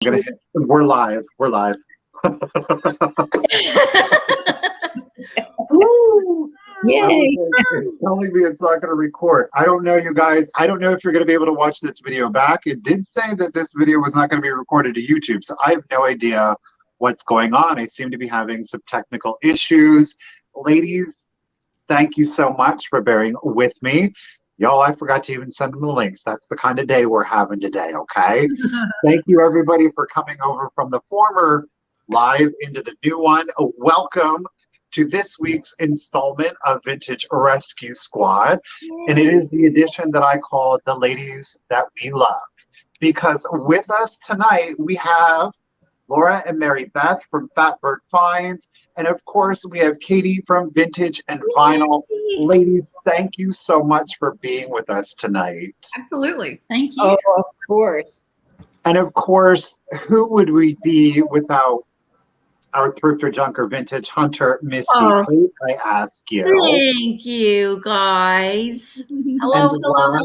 We're live. Woo! Yay! It's telling me it's not going to record. I don't know, you guys. I don't know if you're going to be able to watch this video back. It did say that this video was not going to be recorded to YouTube, so I have no idea what's going on. I seem to be having some technical issues. Ladies, thank you so much for bearing with me. Y'all, I forgot to even send them the links. That's the kind of day we're having today, okay? Thank you, everybody, for coming over from the former live into the new one. Welcome to this week's installment of Vintage Rescue Squad. And it is the edition that I call The Ladies That We Love. Because with us tonight, we have Laura and Mary Beth from Fatbird Finds. And of course, we have Katie from Vintage and Vinyl. Ladies, thank you so much for being with us tonight. Absolutely. Thank you. Oh, of course. And of course, who would we be without our thrifter, junker, vintage hunter, Misty? Oh. Please, I ask you. Thank you, guys. Hello, hello.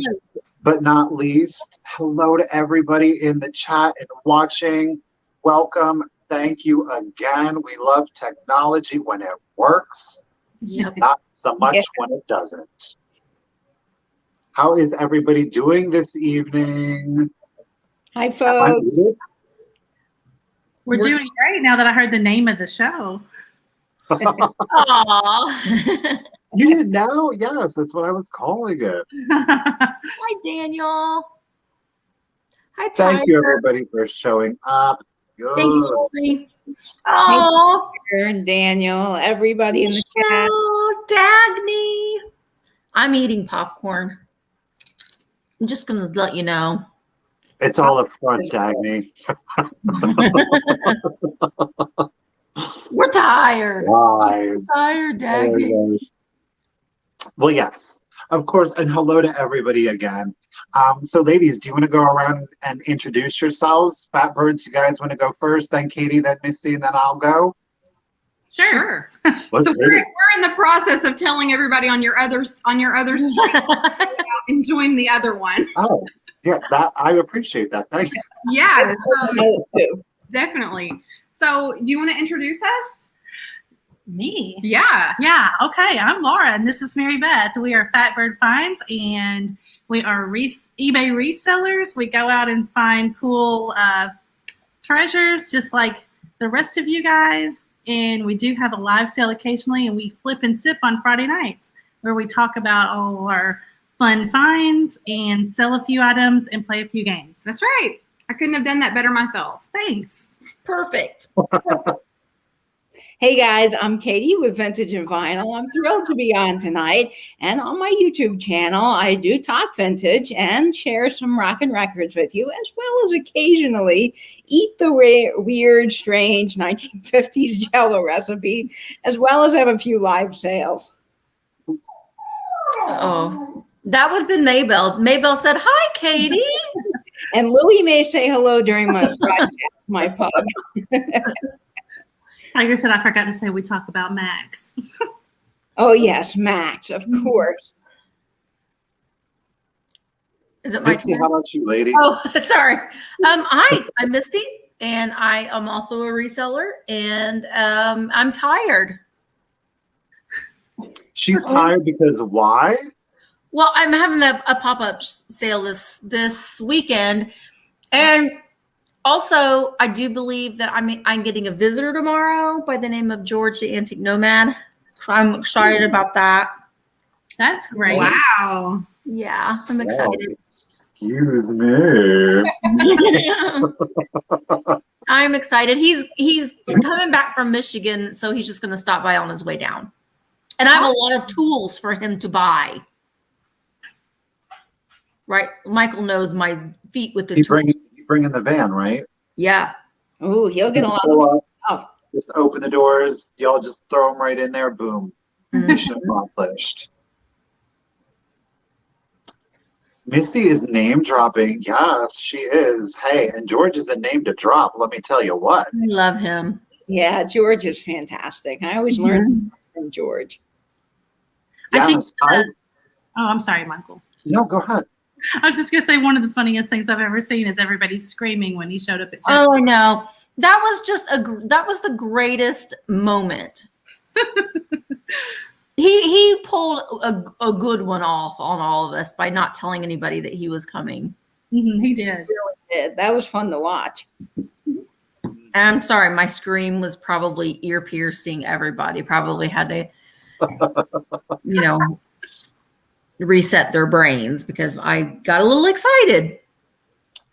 But not least, hello to everybody in the chat and watching. Welcome. Thank you again. We love technology when it works. Yep. Not so much when it doesn't. How is everybody doing this evening? Hi, folks. We're doing great now that I heard the name of the show. Aw. You didn't know? Yes, that's what I was calling it. Hi, Daniel. Hi, Tyler. Thank you, everybody, for showing up. Good. Thank you, Lori. Oh, and Daniel, everybody in the chat. Oh, Dagny. I'm eating popcorn. I'm just going to let you know. It's all up front, Dagny. We're tired. We're tired, Dagny. Well, yes, of course. And hello to everybody again. So, ladies, do you want to go around and introduce yourselves? Fatbirds, you guys want to go first? Then Katie, then Misty, and then I'll go. Sure. So we're in the process of telling everybody on your other stream and join the other one. Oh, yeah, that I appreciate that. Thank you. Yeah, so definitely. So you want to introduce us? Me? Yeah. Yeah. Okay. I'm Laura, and this is Mary Beth. We are Fatbird Finds, and we are eBay resellers. We go out and find cool treasures, just like the rest of you guys. And we do have a live sale occasionally, and we flip and sip on Friday nights, where we talk about all our fun finds and sell a few items and play a few games. That's right. I couldn't have done that better myself. Thanks. Perfect. Hey guys, I'm Katie with Vintage and Vinyl. I'm thrilled to be on tonight. And on my YouTube channel, I do talk vintage and share some rockin' records with you, as well as occasionally eat the weird, strange 1950s Jello recipe, as well as have a few live sales. Oh, that would have been Maybell. Maybell said, hi, Katie. And Louie may say hello during my broadcast, my pug. Tiger said, I forgot to say we talk about Max. Oh, yes, Max, of course. Is it my turn? How about you, lady? Oh, sorry. Hi, I'm Misty, and I am also a reseller, and I'm tired. She's tired because why? Well, I'm having a pop-up sale this weekend, and also, I do believe that I'm getting a visitor tomorrow by the name of George the Antique Nomad. So I'm excited about that. That's great. Wow. Yeah, I'm excited. Oh, excuse me. I'm excited. He's coming back from Michigan, so he's just going to stop by on his way down. And I have a lot of tools for him to buy. Right? Michael knows my feet with the tools. Bring in the van, right? Yeah. Oh, he'll get a lot of stuff. Just open the doors. Y'all just throw them right in there. Boom. Mission accomplished. Misty is name dropping. Yes, she is. Hey, and George is a name to drop. Let me tell you what. I love him. Yeah, George is fantastic. I always learn from George. Yes, I'm sorry, Michael. No, go ahead. I was just gonna say one of the funniest things I've ever seen is everybody screaming when he showed up at church. Oh, I know. That was just that was the greatest moment. He pulled a good one off on all of us by not telling anybody that he was coming. He did. That was fun to watch. And I'm sorry, my scream was probably ear piercing. Everybody probably had to, reset their brains because I got a little excited.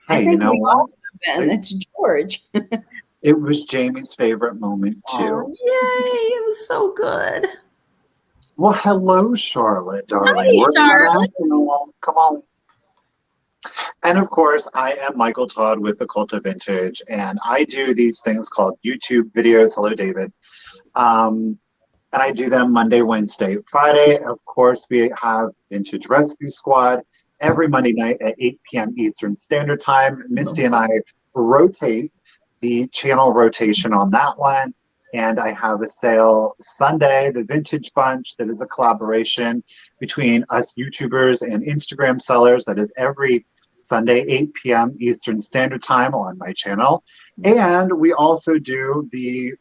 Hey, you know what? It's George. It was Jamie's favorite moment too. Oh, yay! It was so good. Well, hello, Charlotte, darling. Hi, Charlotte. Come on. And of course, I am Michael Todd with The.Cult.Of.Vintage, and I do these things called YouTube videos. Hello, David. And I do them Monday, Wednesday, Friday. Of course, we have Vintage Rescue Squad every Monday night at 8 p.m. Eastern Standard Time. Misty and I rotate the channel rotation on that one. And I have a sale Sunday, the Vintage Bunch, that is a collaboration between us YouTubers and Instagram sellers. That is every Sunday, 8 p.m. Eastern Standard Time on my channel. And we also do the...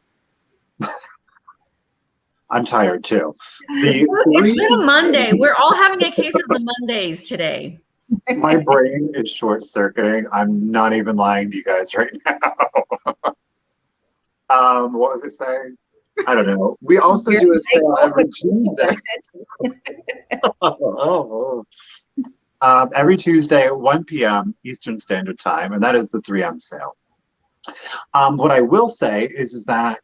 I'm tired too. It's been a Monday. We're all having a case of the Mondays today. My brain is short-circuiting. I'm not even lying to you guys right now. What was it saying? I don't know. We also do a sale every Tuesday. Every Tuesday at 1 p.m. Eastern Standard Time, and that is the 3M sale. What I will say is that,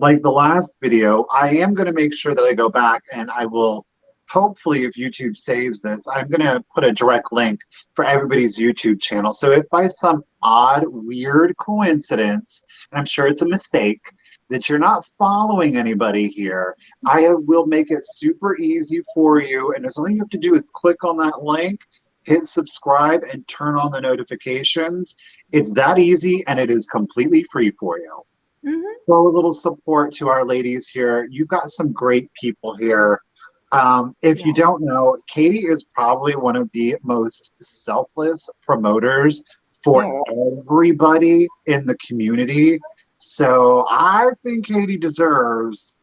like the last video, I am going to make sure that I go back and I will, hopefully if YouTube saves this, I'm going to put a direct link for everybody's YouTube channel. So if by some odd, weird coincidence, and I'm sure it's a mistake, that you're not following anybody here, I will make it super easy for you. And all you have to do is click on that link, hit subscribe, and turn on the notifications. It's that easy, and it is completely free for you. So a little support to our ladies here. You've got some great people here. If you don't know, Katie is probably one of the most selfless promoters for everybody in the community. So I think Katie deserves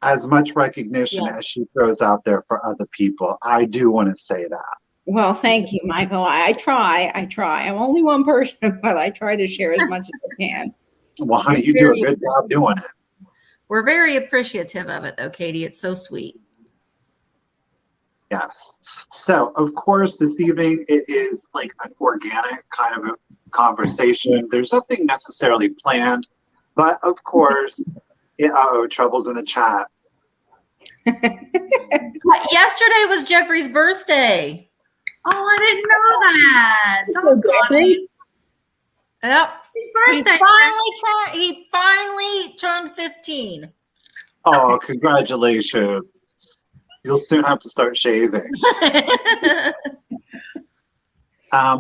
as much recognition as she throws out there for other people. I do want to say that. Well, thank you, Michael. I try. I'm only one person, but I try to share as much as I can. Well, honey, you do a good job doing it. We're very appreciative of it, though, Katie. It's so sweet. Yes. So, of course, this evening it is like an organic kind of a conversation. There's nothing necessarily planned, but of course, trouble's in the chat. Yesterday was Jeffrey's birthday. Oh, I didn't know that. Jeffrey. Yep. Birthday. He finally turned 15. Oh, congratulations. You'll soon have to start shaving.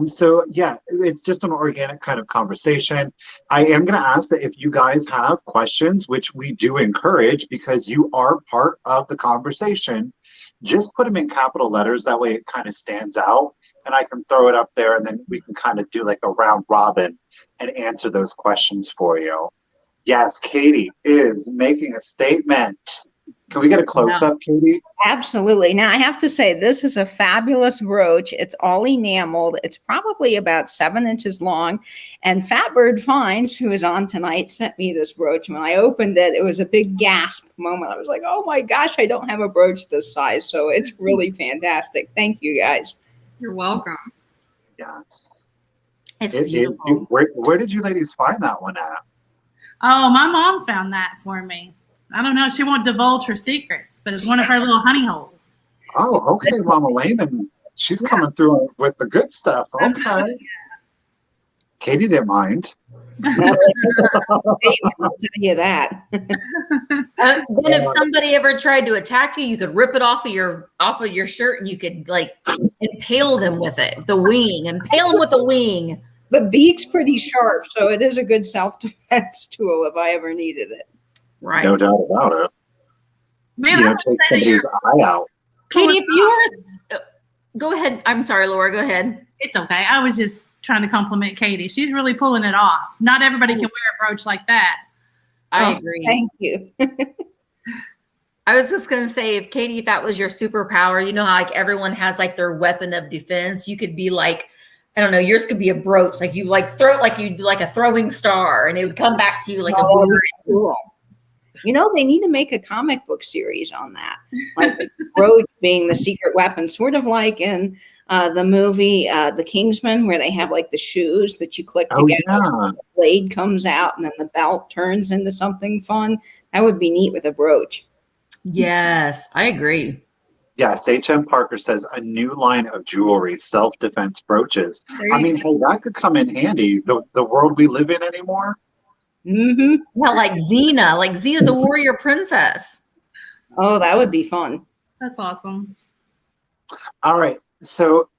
So yeah, it's just an organic kind of conversation. I am going to ask that if you guys have questions, which we do encourage because you are part of the conversation, just put them in capital letters. That way it kind of stands out, and I can throw it up there, and then we can kind of do like a round robin and answer those questions for you. Yes, Katie is making a statement. Can we get a close-up, Katie? Absolutely. Now, I have to say, this is a fabulous brooch. It's all enameled. It's probably about 7 inches long. And Fatbird Finds, who is on tonight, sent me this brooch. When I opened it, it was a big gasp moment. I was like, oh my gosh, I don't have a brooch this size. So it's really fantastic. Thank you, guys. You're welcome. Yes. It's beautiful. Where did you ladies find that one at? Oh, my mom found that for me. I don't know. She won't divulge her secrets, but it's one of her little honey holes. Oh, okay, Mama Lehman. She's coming through with the good stuff. Okay. Katie didn't mind. I'll tell you that. Then if somebody ever tried to attack you, you could rip it off of your shirt, and you could like impale them with it, the wing, impale them with the wing. The beak's pretty sharp, so it is a good self-defense tool if I ever needed it. Right. No doubt about it. Man, take somebody's eye out. Katie, if you were Go ahead. I'm sorry, Laura. Go ahead. It's okay. I was just trying to compliment Katie. She's really pulling it off. Not everybody can wear a brooch like that. I agree. Thank you. I was just going to say, if Katie, that was your superpower, you know how like everyone has like their weapon of defense. You could be like, I don't know, yours could be a brooch. Like you like throw it like you'd like a throwing star and it would come back to you like a boomerang. Cool. You know, they need to make a comic book series on that. Like the brooch being the secret weapon, sort of like in the movie The Kingsman, where they have like the shoes that you click together. Yeah. The blade comes out and then the belt turns into something fun. That would be neat with a brooch. Yes, I agree. Yes, H.M. Parker says a new line of jewelry, self-defense brooches. I mean, hey, that could come in handy. The world we live in anymore. Mm-hmm. Yeah, like Xena the warrior princess. Oh, that would be fun. That's awesome. All right, so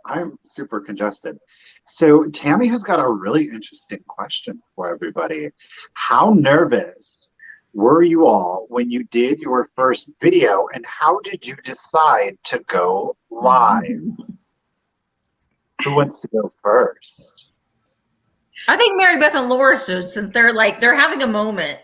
I'm super congested. So Tammy has got a really interesting question for everybody. How nervous were you all when you did your first video, and how did you decide to go live? Who wants to go first? I think Mary Beth and Laura should, since they're having a moment.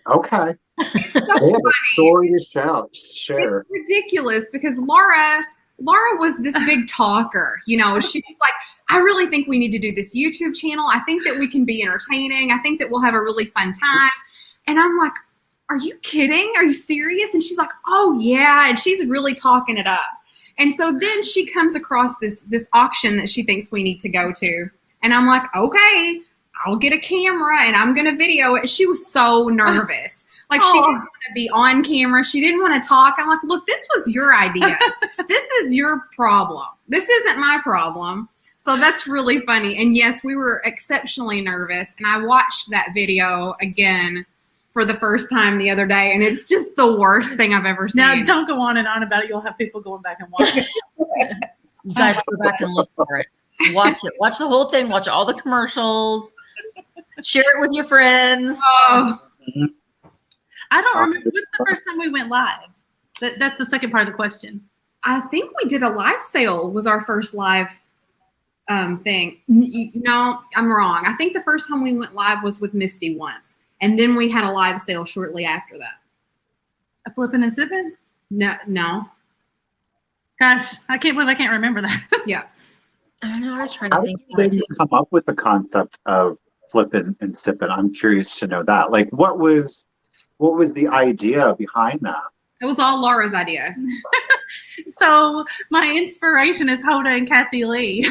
Okay. They have a story to share. It's ridiculous because Laura was this big talker. You know, she was like, I really think we need to do this YouTube channel. I think that we can be entertaining. I think that we'll have a really fun time. And I'm like, are you kidding? Are you serious? And she's like, oh yeah. And she's really talking it up. And so then she comes across this auction that she thinks we need to go to. And I'm like, okay, I'll get a camera and I'm going to video it. She was so nervous. Like she didn't want to be on camera. She didn't want to talk. I'm like, look, this was your idea. This is your problem. This isn't my problem. So that's really funny. And yes, we were exceptionally nervous. And I watched that video again for the first time the other day, and it's just the worst thing I've ever seen. Now, don't go on and on about it. You'll have people going back and watching. You guys go back and look for it. Watch it. Watch the whole thing. Watch all the commercials. Share it with your friends. Oh, I don't remember. What's the first time we went live? That's the second part of the question. I think we did a live sale was our first live thing. No, I'm wrong. I think the first time we went live was with Misty once. And then we had a live sale shortly after that. A flipping and sipping? No. Gosh, I can't believe I can't remember that. Yeah. I know. I was trying to How think. did you come up with the concept of flipping and sipping? I'm curious to know that. Like, what was the idea behind that? It was all Laura's idea. So my inspiration is Hoda and Kathy Lee.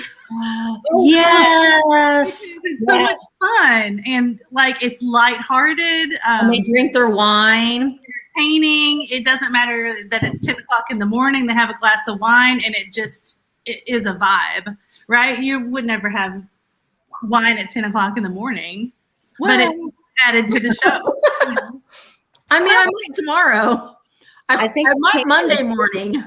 Yes. It's so much fun. And like it's lighthearted. And they drink their wine. Entertaining. It doesn't matter that it's 10 o'clock in the morning. They have a glass of wine and it is a vibe, right? You would never have wine at 10 o'clock in the morning, but it added to the show. I mean, I might tomorrow. I might Monday morning.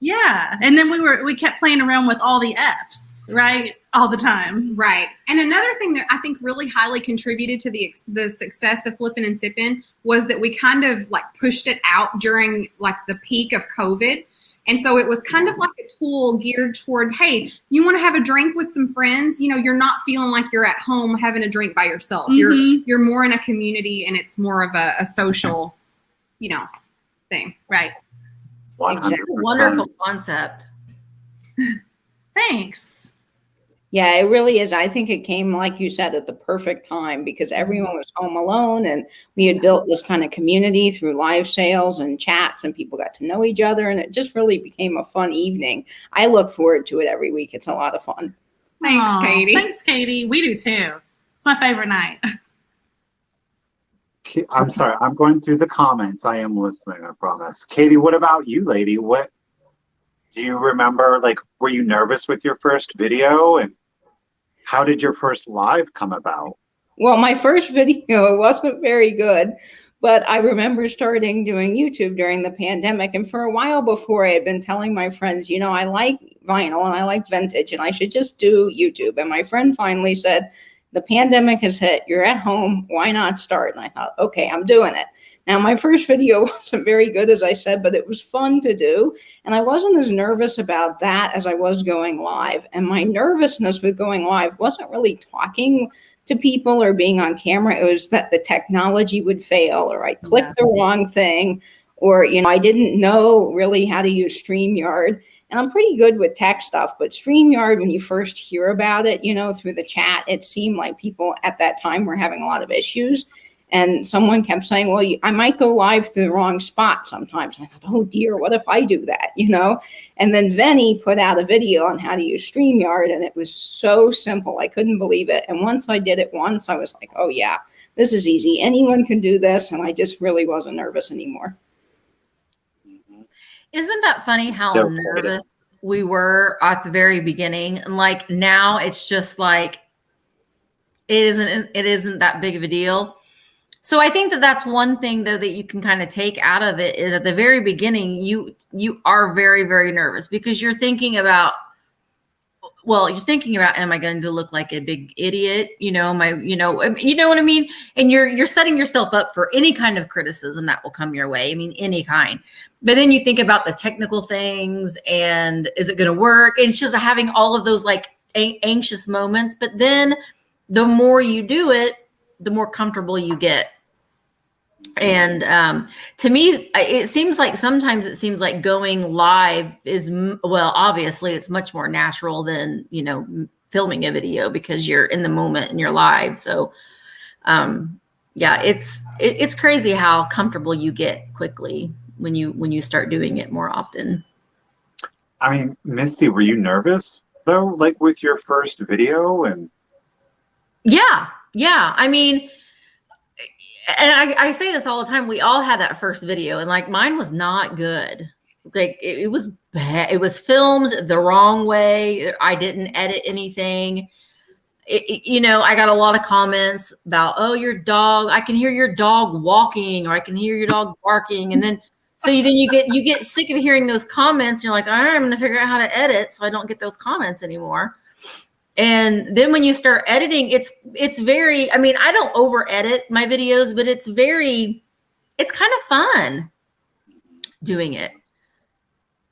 Yeah. And then we kept playing around with all the F's, right? All the time. Right. And another thing that I think really highly contributed to the success of Flippin' and Sippin' was that we kind of like pushed it out during like the peak of COVID. And so it was kind of like a tool geared toward, hey, you want to have a drink with some friends? You know, you're not feeling like you're at home having a drink by yourself. Mm-hmm. You're more in a community and it's more of a social, thing. Right. 100%. It's a wonderful concept. Thanks. Yeah, it really is. I think it came, like you said, at the perfect time because everyone was home alone and we had built this kind of community through live sales and chats and people got to know each other and it just really became a fun evening. I look forward to it every week. It's a lot of fun. Thanks, Katie. Thanks, Katie. We do too. It's my favorite night. I'm sorry. I'm going through the comments. I am listening, I promise. Katie, what about you, lady? What do you remember? Like, were you nervous with your first video? And how did your first live come about? Well, my first video wasn't very good, but I remember starting doing YouTube during the pandemic. And for a while before, I had been telling my friends, I like vinyl and I like vintage and I should just do YouTube. And my friend finally said, the pandemic has hit. You're at home. Why not start? And I thought, okay, I'm doing it. Now, my first video wasn't very good, as I said, but it was fun to do. And I wasn't as nervous about that as I was going live. And my nervousness with going live wasn't really talking to people or being on camera. It was that the technology would fail, or I'd click the wrong thing, or, I didn't know really how to use StreamYard. And I'm pretty good with tech stuff, but StreamYard, when you first hear about it, through the chat, it seemed like people at that time were having a lot of issues. And someone kept saying, well, I might go live to the wrong spot sometimes. And I thought, oh dear, what if I do that, And then Venny put out a video on how to use StreamYard, and it was so simple. I couldn't believe it. And once I did it once, I was like, oh yeah, this is easy. Anyone can do this. And I just really wasn't nervous anymore. Isn't that funny how nervous we were at the very beginning? And like now it's just like, it isn't that big of a deal. So I think that that's one thing though that you can kind of take out of it is at the very beginning, you are very, very nervous because you're thinking about, am I going to look like a big idiot? You know what I mean? And you're setting yourself up for any kind of criticism that will come your way. I mean, any kind. But then you think about the technical things and is it going to work? And it's just having all of those like anxious moments. But then the more you do it, the more comfortable you get. And to me, sometimes it seems like going live is, obviously it's much more natural than, filming a video because you're in the moment and you're live. So it's crazy how comfortable you get quickly when you start doing it more often. I mean, Misty, were you nervous though, like with your first video? And yeah. I mean, and I say this all the time. We all had that first video, and like mine was not good. Like it was bad. It was filmed the wrong way. I didn't edit anything. I got a lot of comments about, oh, your dog. I can hear your dog walking, or I can hear your dog barking, and then you get sick of hearing those comments. And you're like, all right, I'm going to figure out how to edit so I don't get those comments anymore. And then when you start editing, it's very, I mean, I don't over edit my videos, but it's kind of fun doing it.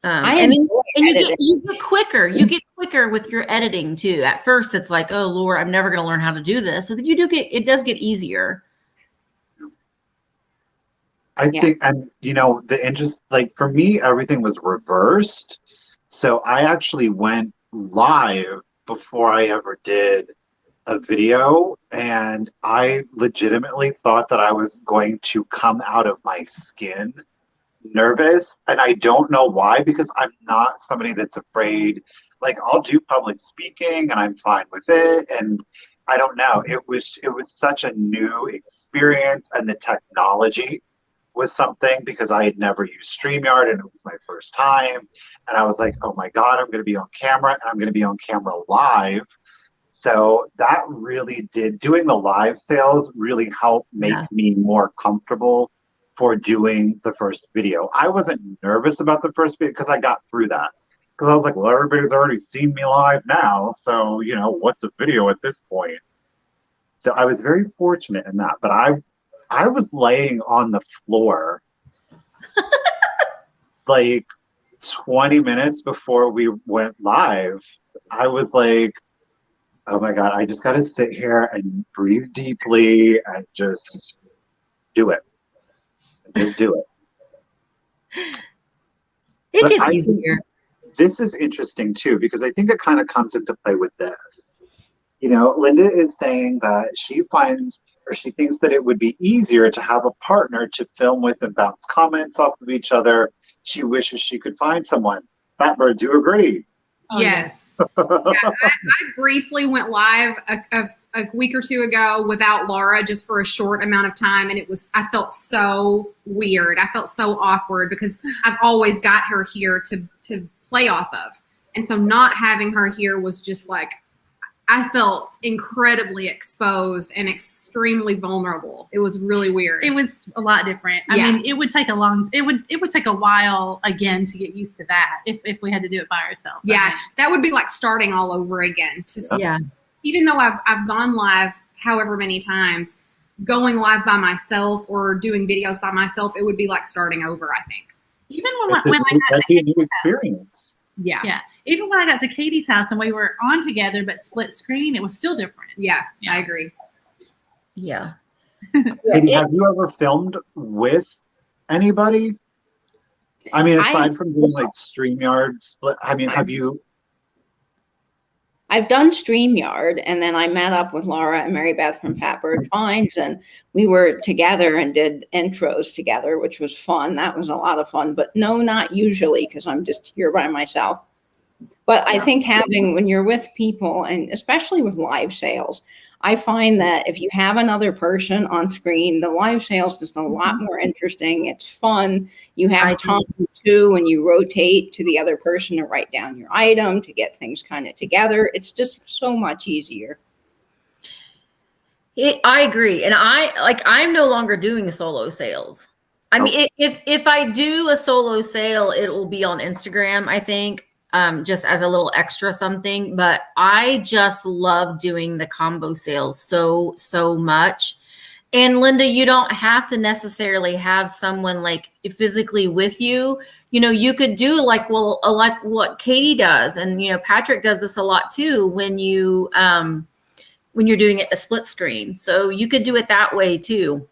You get quicker. You get quicker with your editing too. At first it's like, oh Lord, I'm never going to learn how to do this. So that it does get easier. I think, and the interest, like for me, everything was reversed. So I actually went live before I ever did a video, and I legitimately thought that I was going to come out of my skin nervous, and I don't know why, because I'm not somebody that's afraid. Like I'll do public speaking and I'm fine with it, and I don't know, it was such a new experience, and the technology was something because I had never used StreamYard and it was my first time. And I was like, oh my God, I'm going to be on camera, and I'm going to be on camera live. So that really doing the live sales really helped make me more comfortable for doing the first video. I wasn't nervous about the first video because I got through that. Because I was like, well, everybody's already seen me live now. So, what's a video at this point? So I was very fortunate in that. But I was laying on the floor like 20 minutes before we went live. I was like, oh my God, I just got to sit here and breathe deeply and just do it. Just do it. It gets easier. This is interesting too, because I think it kind of comes into play with this. Linda is saying that she thinks that it would be easier to have a partner to film with and bounce comments off of each other. She wishes she could find someone. Fatbird, do you agree? Yes. I briefly went live a week or two ago without Laura, just for a short amount of time. And I felt so weird. I felt so awkward because I've always got her here to play off of. And so not having her here was just like, I felt incredibly exposed and extremely vulnerable. It was really weird. It was a lot different. I mean, it would take a while again to get used to that if we had to do it by ourselves. Yeah, that would be like starting all over again. even though I've gone live however many times, going live by myself or doing videos by myself, it would be like starting over, I think. Even That'd be a new experience. Yeah. Even when I got to Katie's house and we were on together but split screen, it was still different. Yeah, I agree. Yeah. Katie, have you ever filmed with anybody? I mean, aside from doing like StreamYard split, I mean, have you? I've done StreamYard, and then I met up with Laura and Mary Beth from Fatbird Finds, and we were together and did intros together, which was fun. That was a lot of fun, but no, not usually, because I'm just here by myself. But I think when you're with people, and especially with live sales, I find that if you have another person on screen, the live sales just a lot more interesting. It's fun. You have time too when you rotate to the other person to write down your item, to get things kind of together. It's just so much easier. I agree. And I'm no longer doing solo sales. I mean, if I do a solo sale, it will be on Instagram, I think. Just as a little extra something, but I just love doing the combo sales so much. And Linda, you don't have to necessarily have someone like physically with you. You know, you could do like what Katie does, and Patrick does this a lot too when you're doing it a split screen. So you could do it that way too.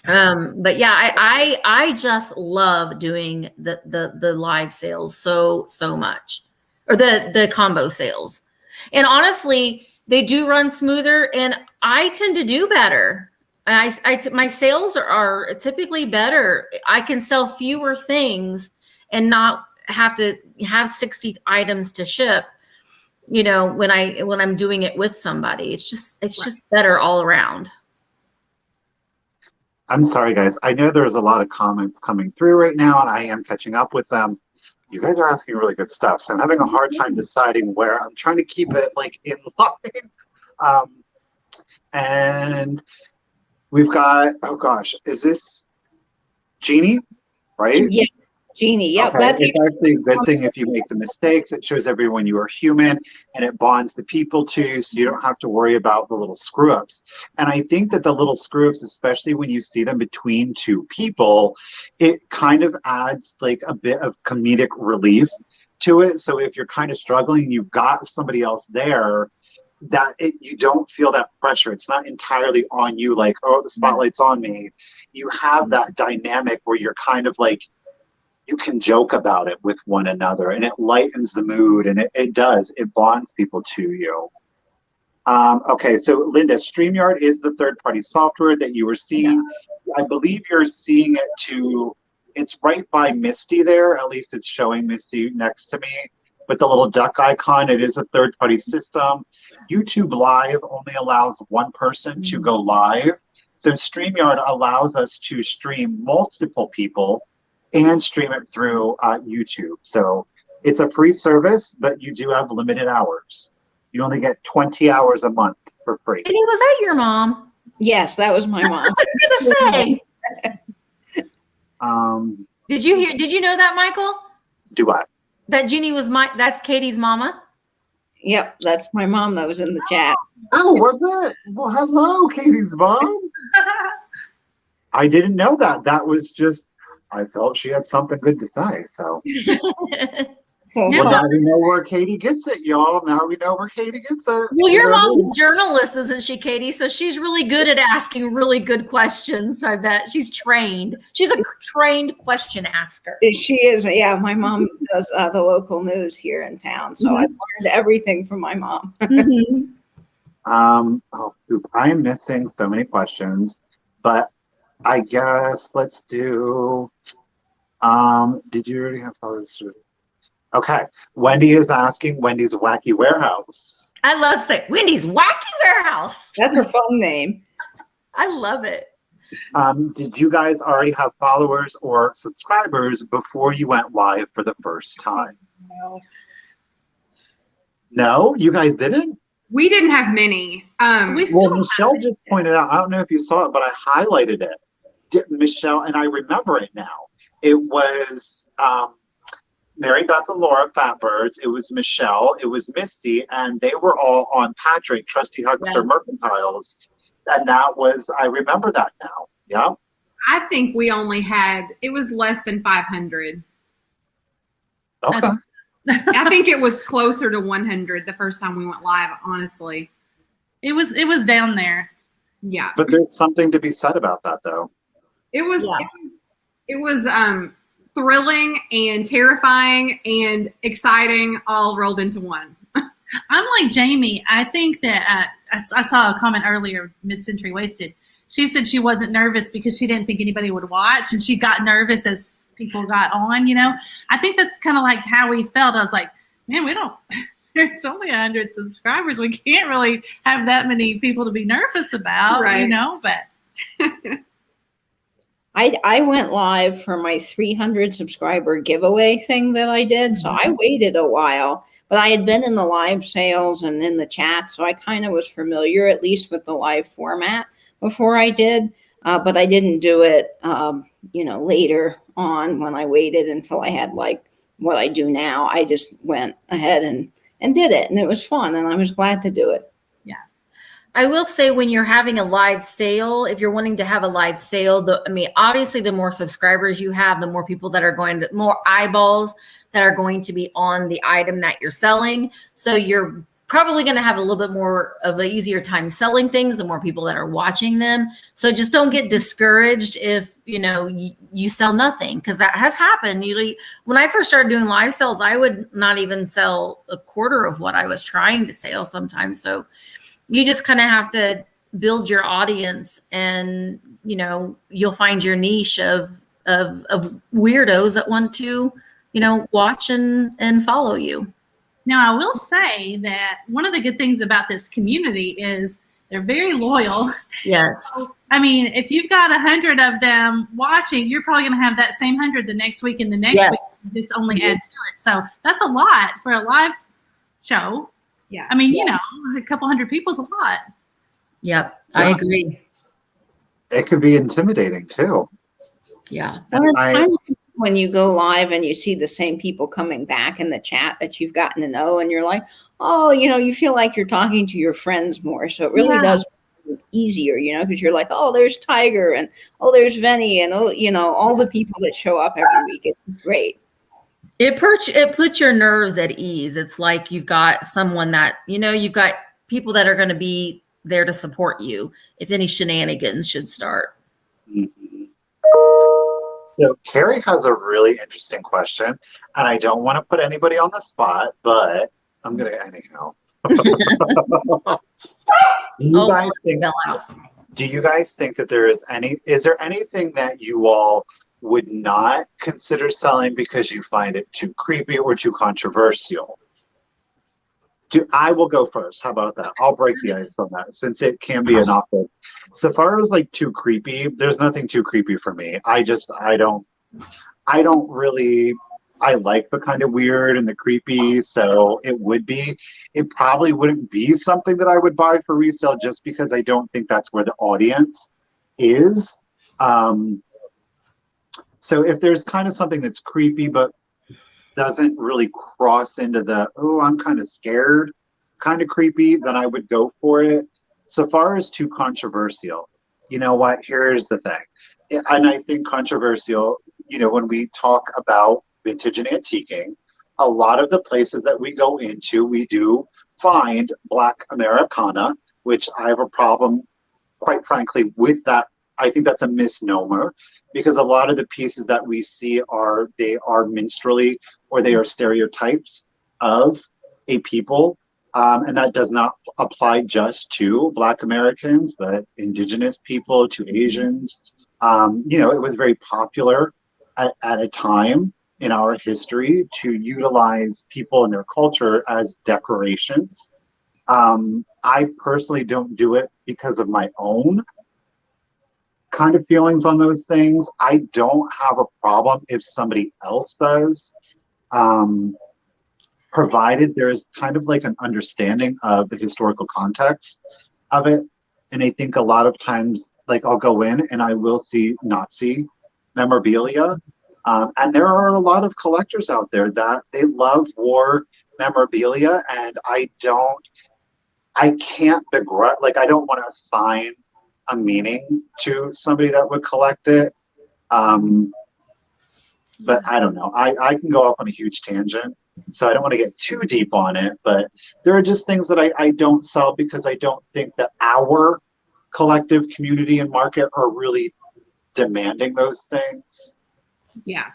But yeah, I just love doing the live sales so much, or the combo sales. And honestly, they do run smoother, and I tend to do better. And my sales are typically better. I can sell fewer things and not have to have 60 items to ship, when I'm doing it with somebody. It's just better all around. I'm sorry, guys. I know there's a lot of comments coming through right now, and I am catching up with them. You guys are asking really good stuff, so I'm having a hard time deciding where. I'm trying to keep it like in line. And we've got, oh gosh, is this Jeannie, right? Yeah, Jeannie. Yep, okay. It's actually a good thing if you make the mistakes. It shows everyone you are human, and it bonds the people too, so you don't have to worry about the little screw ups. And I think that the little screw ups, especially when you see them between two people, it kind of adds like a bit of comedic relief to it. So if you're kind of struggling, you've got somebody else there, you don't feel that pressure. It's not entirely on you, like, oh, the spotlight's on me. You have that dynamic where you're kind of like, you can joke about it with one another, and it lightens the mood, and it bonds people to you. Okay, so Linda, StreamYard is the third-party software that you were seeing. I believe you're seeing it it's right by Misty there. At least it's showing Misty next to me with the little duck icon. It is a third-party system. YouTube Live only allows one person to go live. So StreamYard allows us to stream multiple people and stream it through YouTube. So it's a free service, but you do have limited hours. You only get 20 hours a month for free. And was that your mom? Yes, that was my mom. I was gonna say. Did you know that, Michael? Do what? That Jeannie that's Katie's mama? Yep, that's my mom that was in the chat. Oh, was it? Well, hello, Katie's mom. I didn't know that. That was just, I felt she had something good to say, so. Well, now we know where Katie gets it, y'all. Now we know where Katie gets it. Well, your mom's a journalist, isn't she, Katie? So she's really good at asking really good questions. I bet she's trained. She's a trained question asker. She is. Yeah, my mom does the local news here in town, so I've learned everything from my mom. Oh, I am missing so many questions, but I guess let's do. Did you already have followers? Okay, Wendy is asking Wendy's Wacky Warehouse. I love saying Wendy's Wacky Warehouse. That's a fun name. I love it. Did you guys already have followers or subscribers before you went live for the first time? No. No, you guys didn't? We didn't have many. Well, Michelle just pointed out, I don't know if you saw it, but I highlighted it. Michelle, and I remember it now. It was Mary Beth and Laura, Fatbirds. It was Michelle. It was Misty, and they were all on Patrick, Trusty Huckster Mercantiles. And that was, I remember that now. Yeah. I think we only had, it was less than 500. Okay. I think it was closer to 100 the first time we went live, honestly. It was down there. Yeah. But there's something to be said about that, though. It was thrilling and terrifying and exciting all rolled into one. I'm like Jamie. I think that I saw a comment earlier, Mid-Century Wasted. She said she wasn't nervous because she didn't think anybody would watch, and she got nervous as people got on, you know. I think that's kind of like how we felt. I was like, man, we don't – there's only 100 subscribers. We can't really have that many people to be nervous about, right. You know, but – I went live for my 300 subscriber giveaway thing that I did. So I waited a while, but I had been in the live sales and in the chat. So I kind of was familiar, at least with the live format before I did. But I didn't do it, later on when I waited until I had like what I do now. I just went ahead and did it, and it was fun, and I was glad to do it. I will say when you're having a live sale, if you're wanting to have a live sale, obviously the more subscribers you have, the more people that are more eyeballs that are going to be on the item that you're selling. So you're probably going to have a little bit more of an easier time selling things, the more people that are watching them. So just don't get discouraged if, you sell nothing, because that has happened. Usually when I first started doing live sales, I would not even sell a quarter of what I was trying to sell sometimes. So you just kind of have to build your audience, and, you'll find your niche of weirdos that want to, watch and follow you. Now, I will say that one of the good things about this community is they're very loyal. Yes. So, I mean, if you've got 100 of them watching, you're probably going to have that same 100 the next week and the next week. Just only add to it. So that's a lot for a live show. Yeah. I mean, a couple hundred people is a lot. Yep. I agree. It could be intimidating too. Yeah. When you go live and you see the same people coming back in the chat that you've gotten to know, and you're like, oh, you feel like you're talking to your friends more. So it really does make it easier, because you're like, oh, there's Tiger, and oh, there's Venny, and all the people that show up every week. It's great. It puts your nerves at ease. It's like you've got someone that, you've got people that are going to be there to support you if any shenanigans should start. Mm-hmm. So Carrie has a really interesting question, and I don't want to put anybody on the spot, but I'm going to anyhow. Do you guys think that is there anything that you all would not consider selling because you find it too creepy or too controversial? I will go first. How about that? I'll break the ice on that, since it can be an awful. So far as like too creepy, there's nothing too creepy for me. I don't really, I like the kind of weird and the creepy. So it probably wouldn't be something that I would buy for resale, just because I don't think that's where the audience is. So if there's kind of something that's creepy, but doesn't really cross into the, oh, I'm kind of scared, kind of creepy, then I would go for it. So far as too controversial, you know what, here's the thing. And I think controversial, when we talk about vintage and antiquing, a lot of the places that we go into, we do find Black Americana, which I have a problem, quite frankly, with that. I think that's a misnomer, because a lot of the pieces that we see are minstrelly, or they are stereotypes of a people. And that does not apply just to Black Americans, but Indigenous people, to Asians. It was very popular at a time in our history to utilize people and their culture as decorations. I personally don't do it because of my own kind of feelings on those things. I don't have a problem if somebody else does, provided there's kind of like an understanding of the historical context of it. And I think a lot of times, like, I'll go in and I will see Nazi memorabilia, And there are a lot of collectors out there that they love war memorabilia, and I can't begrudge, like, I don't want to assign a meaning to somebody that would collect it. But I don't know. I can go off on a huge tangent, so I don't want to get too deep on it. But there are just things that I don't sell because I don't think that our collective community and market are really demanding those things. Yeah.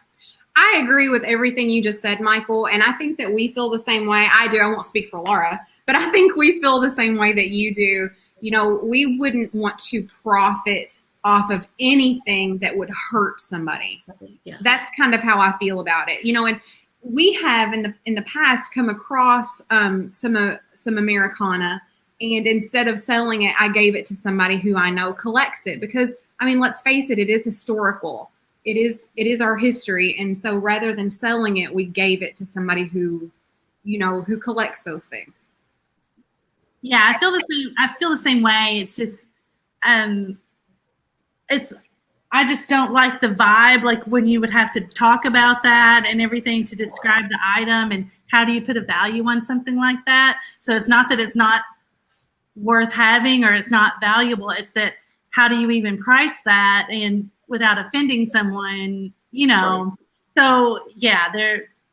I agree with everything you just said, Michael. And I think that we feel the same way. I do. I won't speak for Laura, but I think we feel the same way that you do. You know, we wouldn't want to profit off of anything that would hurt somebody. Yeah. That's kind of how I feel about it. You know, and we have in the past come across some Americana, and instead of selling it, I gave it to somebody who I know collects it because, I mean, let's face it, it is historical. It is our history. And so rather than selling it, we gave it to somebody who, you know, who collects those things. Yeah, I feel the same. I feel the same way. It's just, I just don't like the vibe, like when you would have to talk about that and everything to describe the item and how do you put a value on something like that. So it's not that it's not worth having or it's not valuable. It's that how do you even price that and without offending someone, you know? Right. So yeah,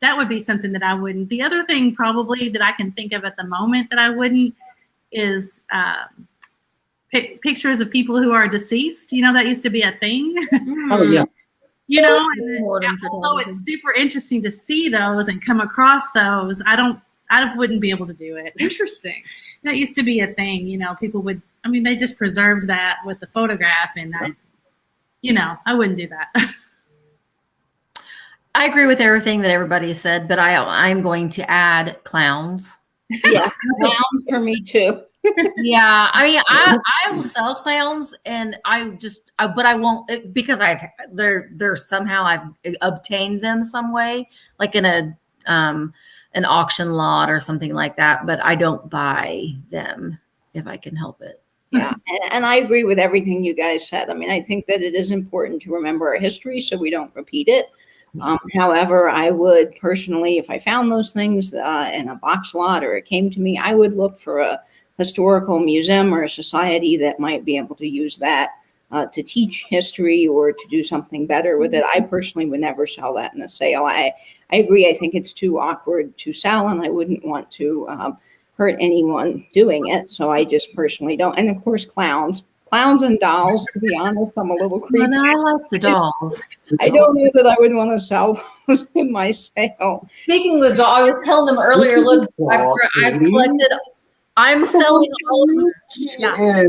that would be something that I wouldn't. The other thing probably that I can think of at the moment that I wouldn't is pictures of people who are deceased. You know, that used to be a thing. Oh yeah. You know, and although it's super interesting to see those and come across those, I wouldn't be able to do it. Interesting. That used to be a thing. You know, people would. I mean, they just preserved that with the photograph, and I wouldn't do that. I agree with everything that everybody said, but I'm going to add clowns. Yeah, clowns for me too. Yeah, I mean, I will sell clowns, and but I won't because they're somehow I've obtained them some way, like in an auction lot or something like that. But I don't buy them if I can help it. Yeah, and I agree with everything you guys said. I mean, I think that it is important to remember our history so we don't repeat it. However, I would personally, if I found those things in a box lot or it came to me, I would look for a historical museum or a society that might be able to use that to teach history or to do something better with it. I personally would never sell that in a sale. I agree. I think it's too awkward to sell, and I wouldn't want to hurt anyone doing it. So I just personally don't. And of course, clowns and dolls, to be honest, I'm a little creepy. But I like the dolls. I don't know that I would want to sell those in my sale. Speaking of dolls, I was telling them earlier, look, I've collected, I'm selling all of them. Yeah.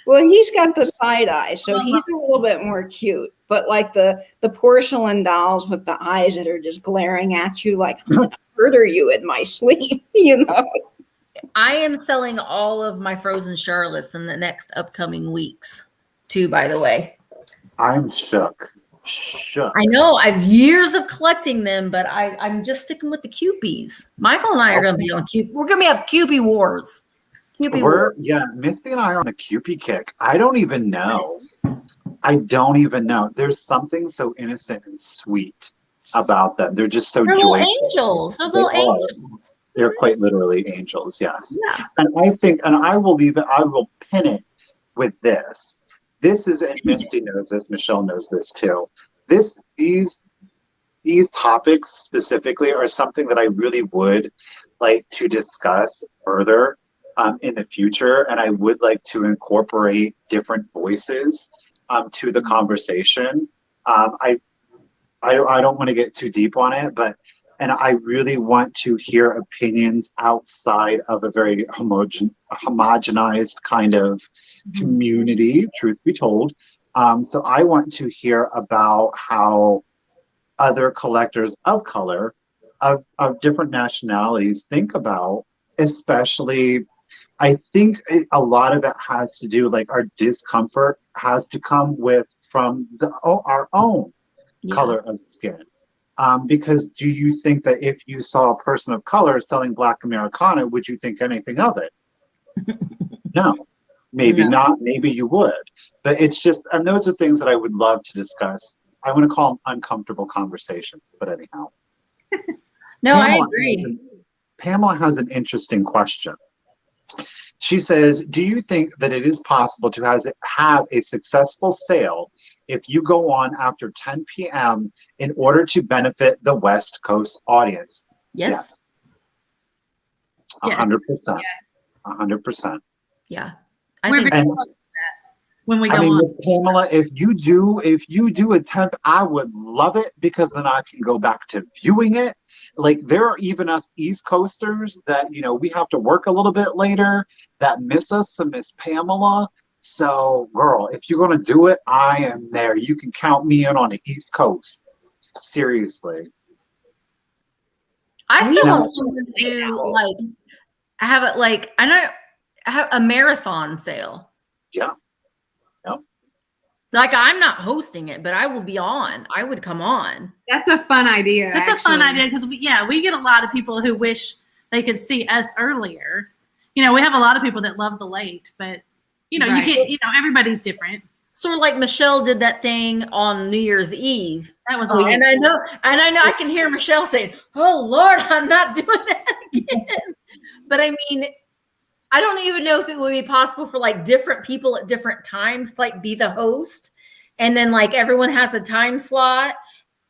Well, he's got the side eye, so he's a little bit more cute. But like the porcelain dolls with the eyes that are just glaring at you like, I'm going to murder you in my sleep, you know? I am selling all of my frozen Charlottes in the next upcoming weeks, too, by the way. I'm shook. I know. I've years of collecting them, but I'm just sticking with the Cupies. Michael and I are going to be on Cupid. We're going to have Cupid Wars. Yeah, Misty and I are on a Cupid kick. I don't even know. There's something so innocent and sweet about them. They're just so joyful. Angels. They're little angels. They're quite literally angels, yes. Yeah. And I think, and I will pin it with this. This is, and Misty knows this, Michelle knows this too. These topics specifically are something that I really would like to discuss further in the future. And I would like to incorporate different voices to the conversation. I don't want to get too deep on it, and I really want to hear opinions outside of a very homogenized kind of community, truth be told. So I want to hear about how other collectors of color, of different nationalities think about, especially, I think a lot of it has to do, like our discomfort has to come from our own color of skin. Because do you think that if you saw a person of color selling Black Americana, would you think anything of it? No, maybe not. Maybe you would. But it's just, and those are things that I would love to discuss I want to call them uncomfortable conversations, but anyhow. No, I Pamela agree. Pamela has an interesting question. She says, do you think that it is possible to have a successful sale if you go on after 10 p.m. in order to benefit the West Coast audience? Yes. Yes. 100%. Yes. 100%. Yeah. We're think very And close to that when we go I mean, on. Miss Pamela, if you do attempt, I would love it because then I can go back to viewing it. Like there are even us East Coasters that, we have to work a little bit later that miss us, so Miss Pamela. So girl, if you're gonna do it, I am there. You can count me in on the East Coast. Seriously. I still Now- want someone to do like have it like I have a marathon sale. Yeah. Like I'm not hosting it, but I will be on. I would come on. That's a fun idea. That's a fun actually. idea because we get a lot of people who wish they could see us earlier. We have a lot of people that love the late, but you Right. can't. Everybody's different. Sort of like Michelle did that thing on New Year's Eve. That was awesome. And I know I can hear Michelle saying, "Oh Lord, I'm not doing that again." But I mean, I don't even know if it would be possible for like different people at different times to like be the host. And then like everyone has a time slot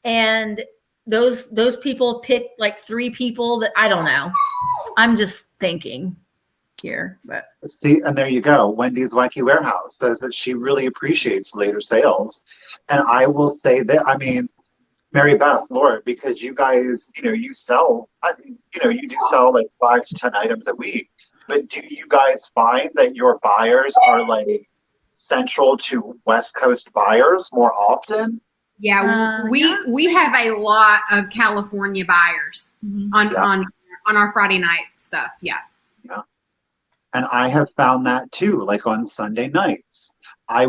and those people pick like 3 people that I don't know. I'm just thinking here, but See, and there you go. Wendy's Wacky Warehouse says that she really appreciates later sales. And I will say that, I mean, Mary Beth, Laura, because you guys, you sell, you do sell like 5 to 10 items a week. But do you guys find that your buyers are like central to West Coast buyers more often? Yeah, we have a lot of California buyers Mhm. on our Friday night stuff. Yeah. And I have found that too, like on Sunday nights.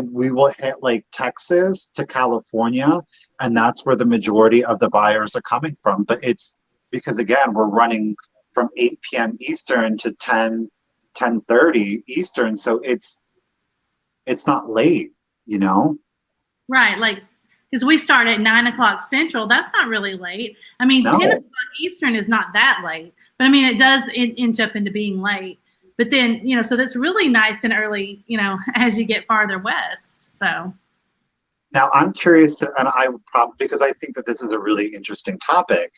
We will hit like Texas to California, and that's where the majority of the buyers are coming from. But it's because again, we're running from 8 p.m. Eastern to 10:30 Eastern. So it's not late, Right, like because we start at 9:00 Central. That's not really late. I mean, No. 10:00 Eastern is not that late, but I mean, it does inch up into being late. But then, so that's really nice and early, as you get farther west. So Now I'm curious to, and I would probably, because I think that this is a really interesting topic,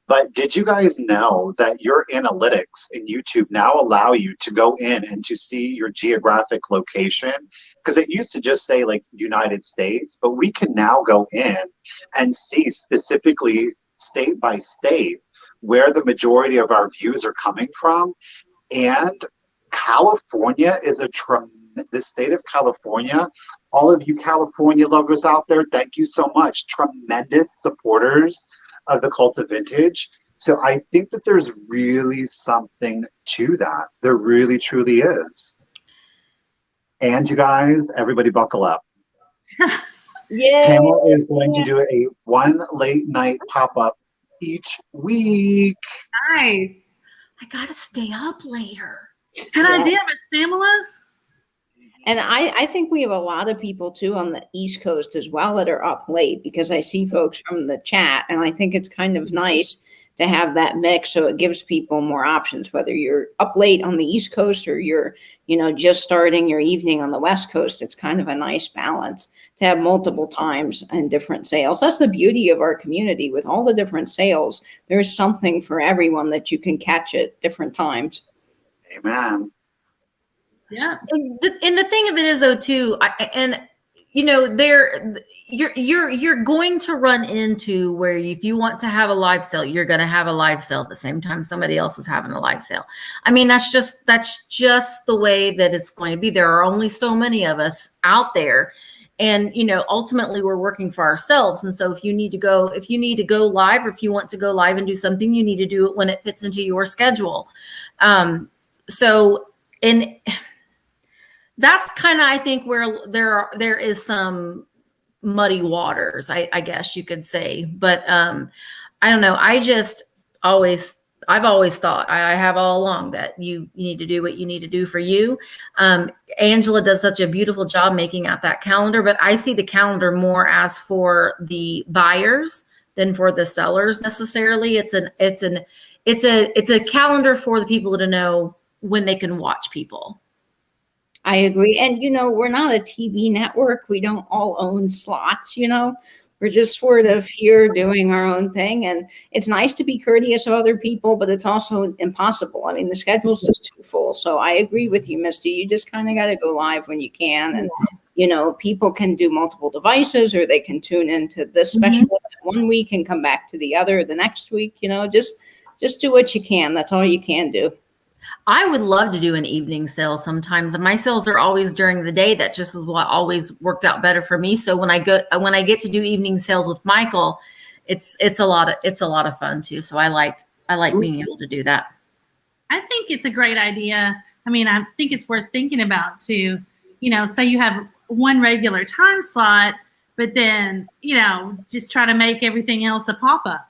but did you guys know that your analytics in YouTube now allow you to go in and to see your geographic location? Because it used to just say like United States, but we can now go in and see specifically state by state where the majority of our views are coming from. And California is the state of California. All of you California lovers out there, thank you so much. Tremendous supporters of the Cult of Vintage. So I think that there's really something to that. There really, truly is. And you guys, everybody buckle up. yeah. Pamela is going to do one late night pop-up each week. Nice. I gotta stay up later. good idea, Miss Pamela. And I think we have a lot of people too on the East Coast as well that are up late, because I see folks from the chat, and I think it's kind of nice to have that mix, so it gives people more options, whether you're up late on the East Coast or you're just starting your evening on the West Coast. It's kind of a nice balance to have multiple times and different sales. That's the beauty of our community. With all the different sales, there's something for everyone that you can catch at different times. Amen. Yeah. And the thing of it is though too, you're going to run into where if you want to have a live sale, you're going to have a live sale at the same time somebody else is having a live sale. I mean, that's just the way that it's going to be. There are only so many of us out there, and ultimately we're working for ourselves. And so if you need to go live, or if you want to go live and do something, you need to do it when it fits into your schedule. That's kind of, I think, where there is some muddy waters, I guess you could say. But I don't know. I just always I've always thought, I have all along, that you need to do what you need to do for you. Angela does such a beautiful job making out that calendar, but I see the calendar more as for the buyers than for the sellers necessarily. It's a calendar for the people to know when they can watch people. I agree. And, we're not a TV network. We don't all own slots, We're just sort of here doing our own thing. And it's nice to be courteous of other people, but it's also impossible. I mean, the schedule's just too full. So I agree with you, Misty. You just kind of got to go live when you can. And, people can do multiple devices, or they can tune into this special event one week and come back to the other the next week. Just do what you can. That's all you can do. I would love to do an evening sale sometimes. My sales are always during the day. That just is what always worked out better for me. So when I get to do evening sales with Michael, it's a lot of fun too. So I like being able to do that. I think it's a great idea. I mean, I think it's worth thinking about too. Say you have one regular time slot, but then, just try to make everything else a pop-up,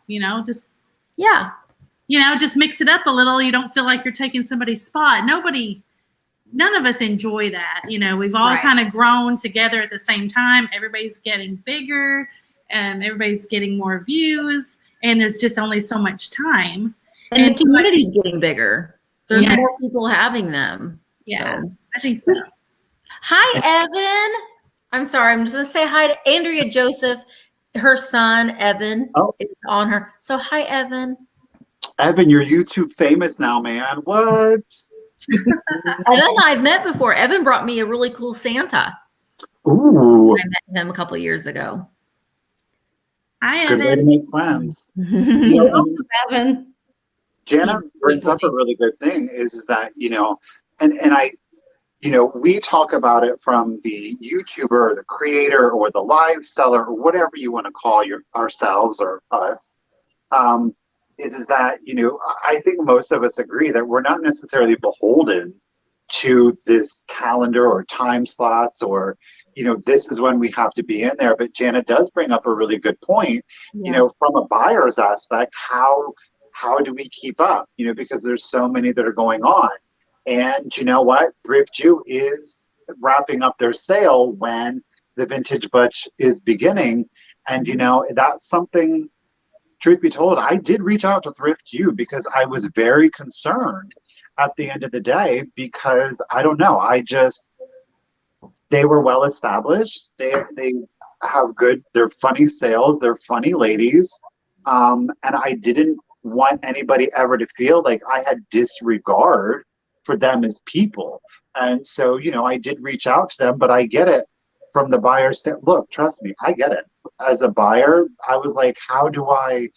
just mix it up a little. You don't feel like you're taking somebody's spot. None of us enjoy that. We've all kind of grown together at the same time. Everybody's getting bigger and everybody's getting more views, and there's just only so much time. And the community's getting bigger. There's more people having them. Yeah, so. I think so. Hi, Evan. I'm sorry. I'm just going to say hi to Andrea Joseph. Her son, Evan, is on her. So hi, Evan. Evan, you're YouTube famous now, man. What? Evan and I've met before. Evan brought me a really cool Santa. Ooh. I met him a couple of years ago. Hi, Good Evan. way to make friends. Welcome, Evan. Jana brings up a really good thing is that, and I, we talk about it from the YouTuber or the creator or the live seller or whatever you want to call ourselves or us. Is that, I think most of us agree that we're not necessarily beholden to this calendar or time slots or, this is when we have to be in there. But Jana does bring up a really good point, from a buyer's aspect, how do we keep up, because there's so many that are going on. And you know what? Thrift You is wrapping up their sale when the Vintage Butch is beginning. And, that's something, truth be told, I did reach out to Thrift You because I was very concerned at the end of the day because I don't know. They were well established. They have they're funny sales. They're funny ladies. And I didn't want anybody ever to feel like I had disregard for them as people. And so, I did reach out to them, but I get it from the buyer stand. Look, trust me, I get it. As a buyer, I was like, how do I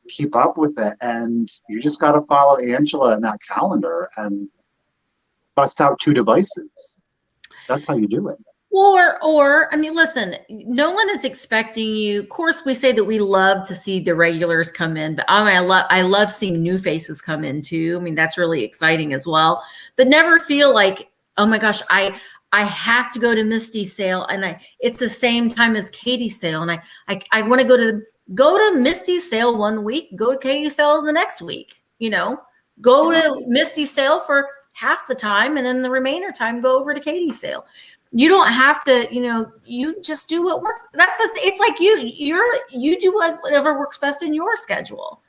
keep up with it? And you just got to follow Angela in that calendar and bust out 2 devices. That's how you do it. Or, I mean, listen, no one is expecting you. Of course, we say that we love to see the regulars come in, but I love seeing new faces come in too. I mean, that's really exciting as well. But never feel like, oh my gosh, I have to go to Misty's sale, and it's the same time as Katie's sale, and I want to go to Misty's sale one week, go to Katie's sale the next week. Go to Misty's sale for half the time, and then the remainder time go over to Katie's sale. You don't have to, you just do what works. It's like you do whatever works best in your schedule.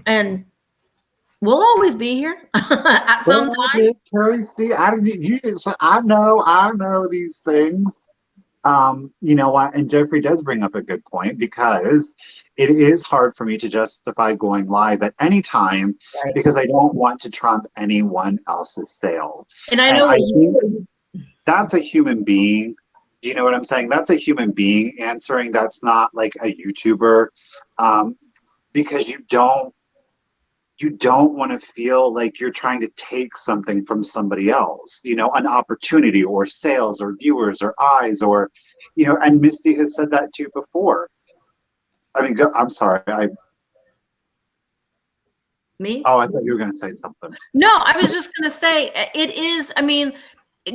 And we'll always be here at some time. Carrie, see, I know these things. You know what? And Jeffrey does bring up a good point because it is hard for me to justify going live at any time because I don't want to trump anyone else's sale. And I know that's a human being. Do you know what I'm saying? That's a human being answering. That's not like a YouTuber, because you don't want to feel like you're trying to take something from somebody else, an opportunity or sales or viewers or eyes or, and Misty has said that too before. I mean, I'm sorry. Me? Oh, I thought you were going to say something. No, I was just going to say it is, I mean,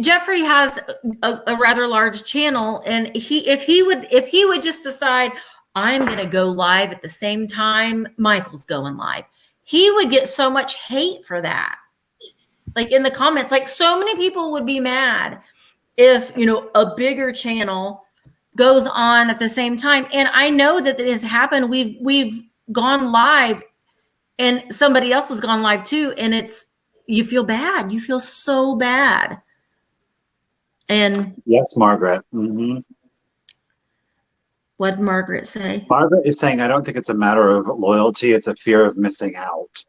Jeffrey has a rather large channel, and if he would just decide I'm going to go live at the same time Michael's going live, he would get so much hate for that. Like in the comments, like so many people would be mad if, you know, a bigger channel goes on at the same time. And I know that it has happened. We've gone live and somebody else has gone live too. And you feel bad. You feel so bad. And yes, Margaret. Mm-hmm. What'd Margaret say? Margaret is saying, I don't think it's a matter of loyalty. It's a fear of missing out.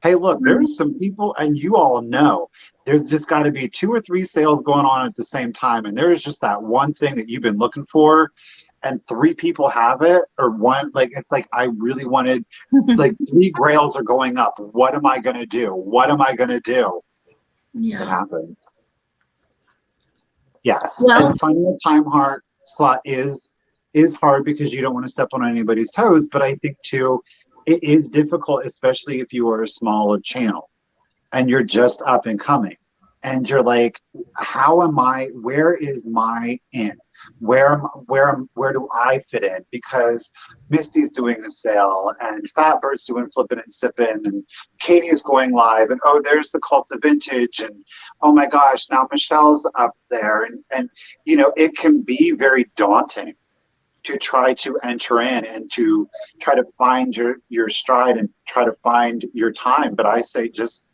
Hey, look, there's some people, and you all know, there's just got to be 2 or 3 sales going on at the same time. And there's just that one thing that you've been looking for, and 3 people have it, or one, like, it's like, I really wanted, like 3 grails are going up. What am I going to do? What am I going to do? Yeah. It happens. Yes. Well, and finding a time slot is hard because you don't want to step on anybody's toes. But I think too, it is difficult, especially if you are a smaller channel and you're just up and coming and you're like, where is my in? Where do I fit in? Because Misty's doing a sale and Fatbird's doing flipping and sipping and Katie's going live and oh, there's The.Cult.Of.Vintage and oh my gosh, now Michelle's up there and you know, it can be very daunting to try to enter in and to try to find your stride and try to find your time. But I say just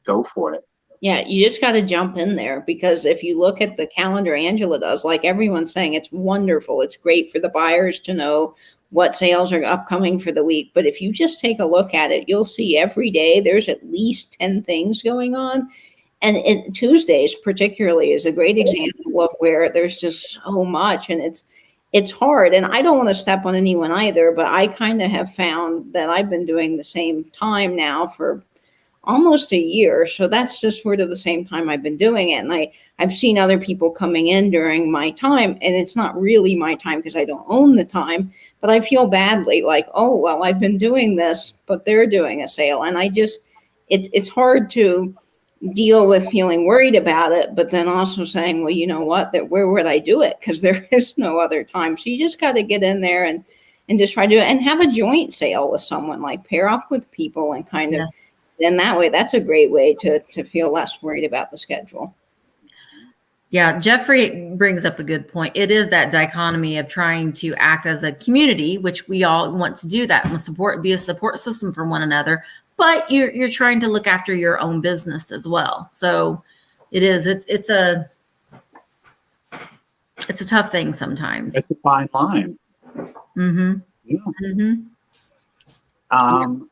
go for it. Yeah, you just got to jump in there, because if you look at the calendar Angela does, like everyone's saying, it's wonderful. It's great for the buyers to know what sales are upcoming for the week. But if you just take a look at it, you'll see every day there's at least 10 things going on. And Tuesdays particularly is a great example of where there's just so much, and it's hard. And I don't want to step on anyone either, but I kind of have found that I've been doing the same time now for almost a year. So that's just sort of the same time I've been doing it. And I've seen other people coming in during my time, and it's not really my time because I don't own the time, but I feel badly like, oh, well, I've been doing this, but they're doing a sale. And it's hard to deal with feeling worried about it, but then also saying, well, you know what, where would I do it? Because there is no other time. So you just got to get in there and just try to do it and have a joint sale with someone, like pair up with people and kind of, and that way, that's a great way to feel less worried about the schedule. Yeah, Jeffrey brings up a good point. It is that dichotomy of trying to act as a community, which we all want to do that and be a support system for one another. But you're trying to look after your own business as well. So it's a tough thing sometimes. It's a fine line. Mm-hmm. Yeah. Mm-hmm.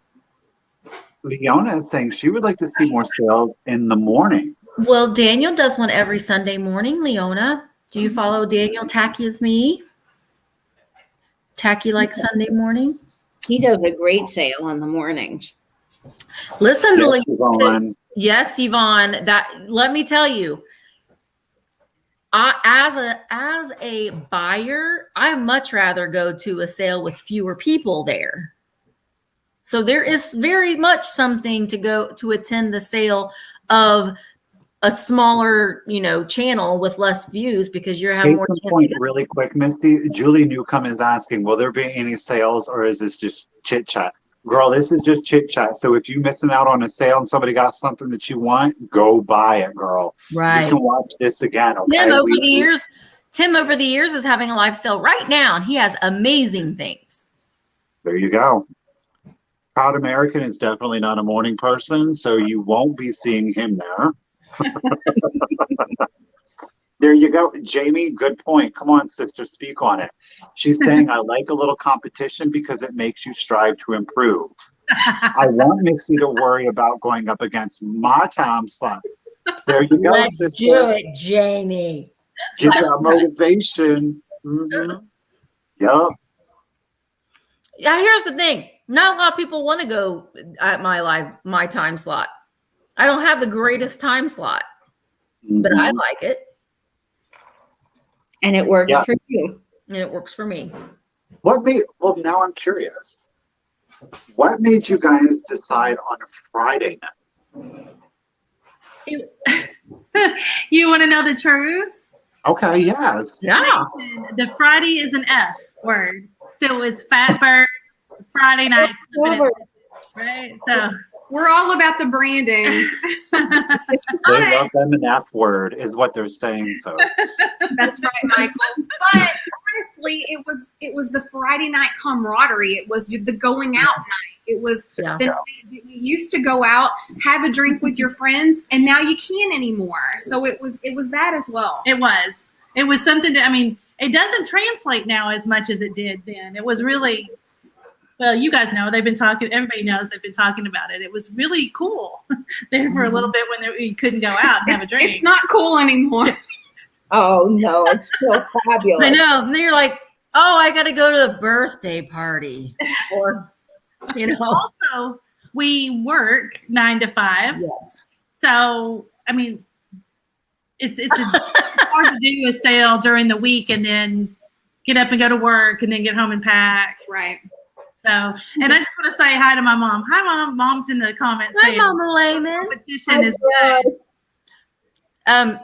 Leona is saying she would like to see more sales in the morning. Well, Daniel does one every Sunday morning, Leona. Do you follow Daniel Tacky as me? Tacky like Sunday morning? He does a great sale in the mornings. Listen, yes, Yvonne. Yes, Yvonne. Let me tell you, as a buyer, I much rather go to a sale with fewer people there. So there is very much something to go to attend the sale of a smaller, channel with less views, because you're having more. Point really quick, Misty. Julie Newcomb is asking, will there be any sales or is this just chit chat? Girl, this is just chit chat. So if you're missing out on a sale and somebody got something that you want, go buy it, girl. Right. You can watch this again. Okay? Tim over the years is having a live sale right now, and he has amazing things. There you go. Proud American is definitely not a morning person, so you won't be seeing him there. There you go. Jamie, good point. Come on, sister, speak on it. She's saying, I like a little competition because it makes you strive to improve. I want Misty to worry about going up against my time slot. There you go, Let's sister. do it, Jamie. Give that motivation. Mm-hmm. Yep. Yeah, here's the thing. Not a lot of people want to go at my time slot. I don't have the greatest time slot, but I like it. And it works for you. And it works for me. Well, now I'm curious. What made you guys decide on a Friday night? You want to know the truth? Okay, yes. Yeah. The Friday is an F word. So it was Fatbird Friday night flipping Over. right? So We're all about the branding. They love them an F word, is what they're saying, folks. That's right, Michael. But honestly, it was the Friday night camaraderie. It was the going out night. It was Yeah. the night that you used to go out, have a drink with your friends, and now you can't anymore. So it was that as well. it was something to, I mean, it doesn't translate now as much as it did then. It was really, well, you guys know, they've been talking, everybody knows they've been talking about it. It was really cool there for a little bit when you couldn't go out and have a drink. It's not cool anymore. Oh no, it's still fabulous. I know. And then you're like, oh, I got to go to a birthday party. Or, you know. Also, we work 9 to 5. Yes. So, I mean, it's hard to do a sale during the week and then get up and go to work and then get home and pack. Right. So, and I just want to say hi to my mom. Hi, Mom. Mom's in the comments Hi, saying Mama Layman. competition is good.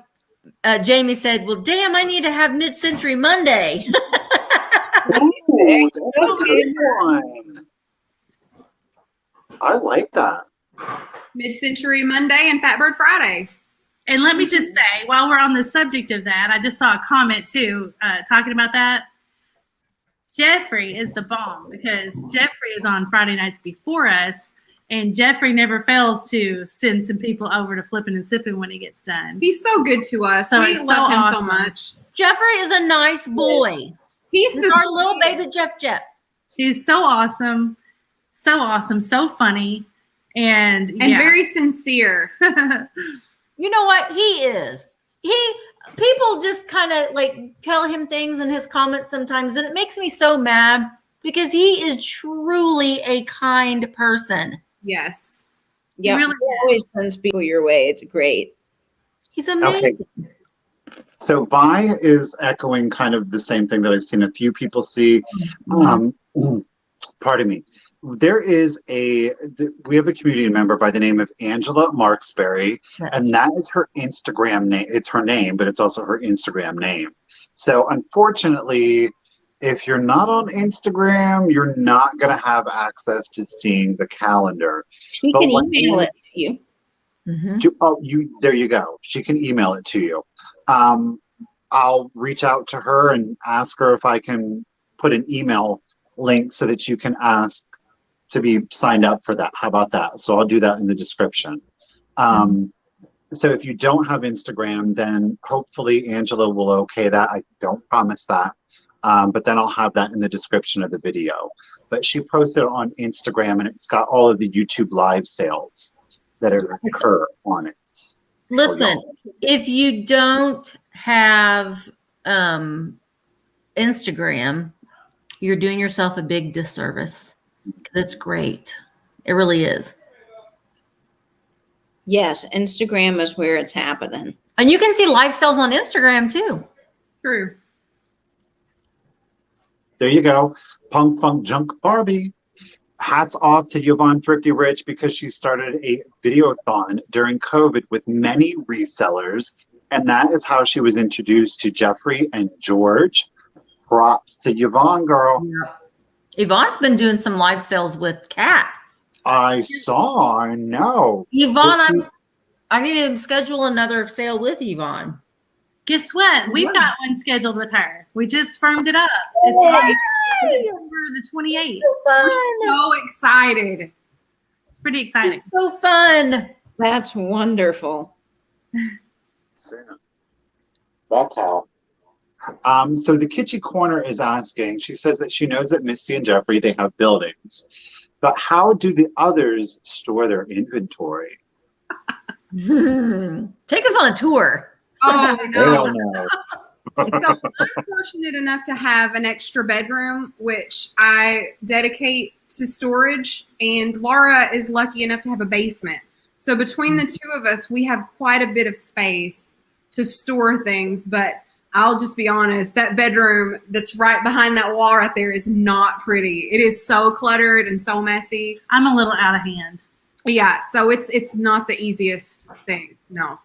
Jamie said, well, damn, I need to have Mid-Century Monday. Ooh, that's a good one. I like that. Mid-Century Monday and Fatbird Friday. And let me just say, while we're on the subject of that, I just saw a comment too, talking about that. Jeffrey is the bomb because Jeffrey is on Friday nights before us, and Jeffrey never fails to send some people over to Flippin' and Sippin' when he gets done. He's so good to us. So We it's so love him so awesome. much. Jeffrey is a nice boy. He's He's the our little baby Jeff. He's so awesome, so funny, and yeah. very sincere. You know what? He is. People just kind of like tell him things in his comments sometimes, and it makes me so mad because he is truly a kind person. Yes. Yeah, really he always sends people your way. It's great. He's amazing. So Vi is echoing kind of the same thing that I've seen a few people see. Pardon me. We have a community member by the name of Angela Marksberry, Yes. and that is her Instagram name. It's her name, but it's also her Instagram name. So unfortunately, if you're not on Instagram, you're not going to have access to seeing the calendar. She But can what email it to you. Mhm. There you go. She can email it to you. I'll reach out to her and ask her if I can put an email link so that you can ask to be signed up for that. How about that? So I'll do that in the description. So if you don't have Instagram, then hopefully Angela will okay that. I don't promise that. But then I'll have that in the description of the video. But she posted it on Instagram, and it's got all of the YouTube live sales that occur on it. Listen, if you don't have Instagram, you're doing yourself a big disservice because it's great. It really is. Yes, Instagram is where it's happening. And you can see live sales on Instagram too. True. There you go. Punk Funk Junk Barbie. Hats off to Yvonne Thrifty Rich because she started a videothon during COVID with many resellers. And that is how she was introduced to Jeffrey and George. Props to Yvonne, girl. Yvonne's been doing some live sales with Kat. I know. Yvonne, I need to schedule another sale with Yvonne. Guess what? We've got one scheduled with her. We just firmed it up. It's November the 28th. We're so excited. It's pretty exciting. It's so fun. That's wonderful. That's how. So the Kitschy Corner is asking, she says that she knows that Misty and Jeffrey, they have buildings, but how do the others store their inventory? Take us on a tour. Oh, Hell no. no. So I'm fortunate enough to have an extra bedroom, which I dedicate to storage, and Laura is lucky enough to have a basement. So between the two of us, we have quite a bit of space to store things, but I'll just be honest, that bedroom that's right behind that wall right there is not pretty. It is so cluttered and so messy. I'm a little out of hand. Yeah, so it's not the easiest thing, no.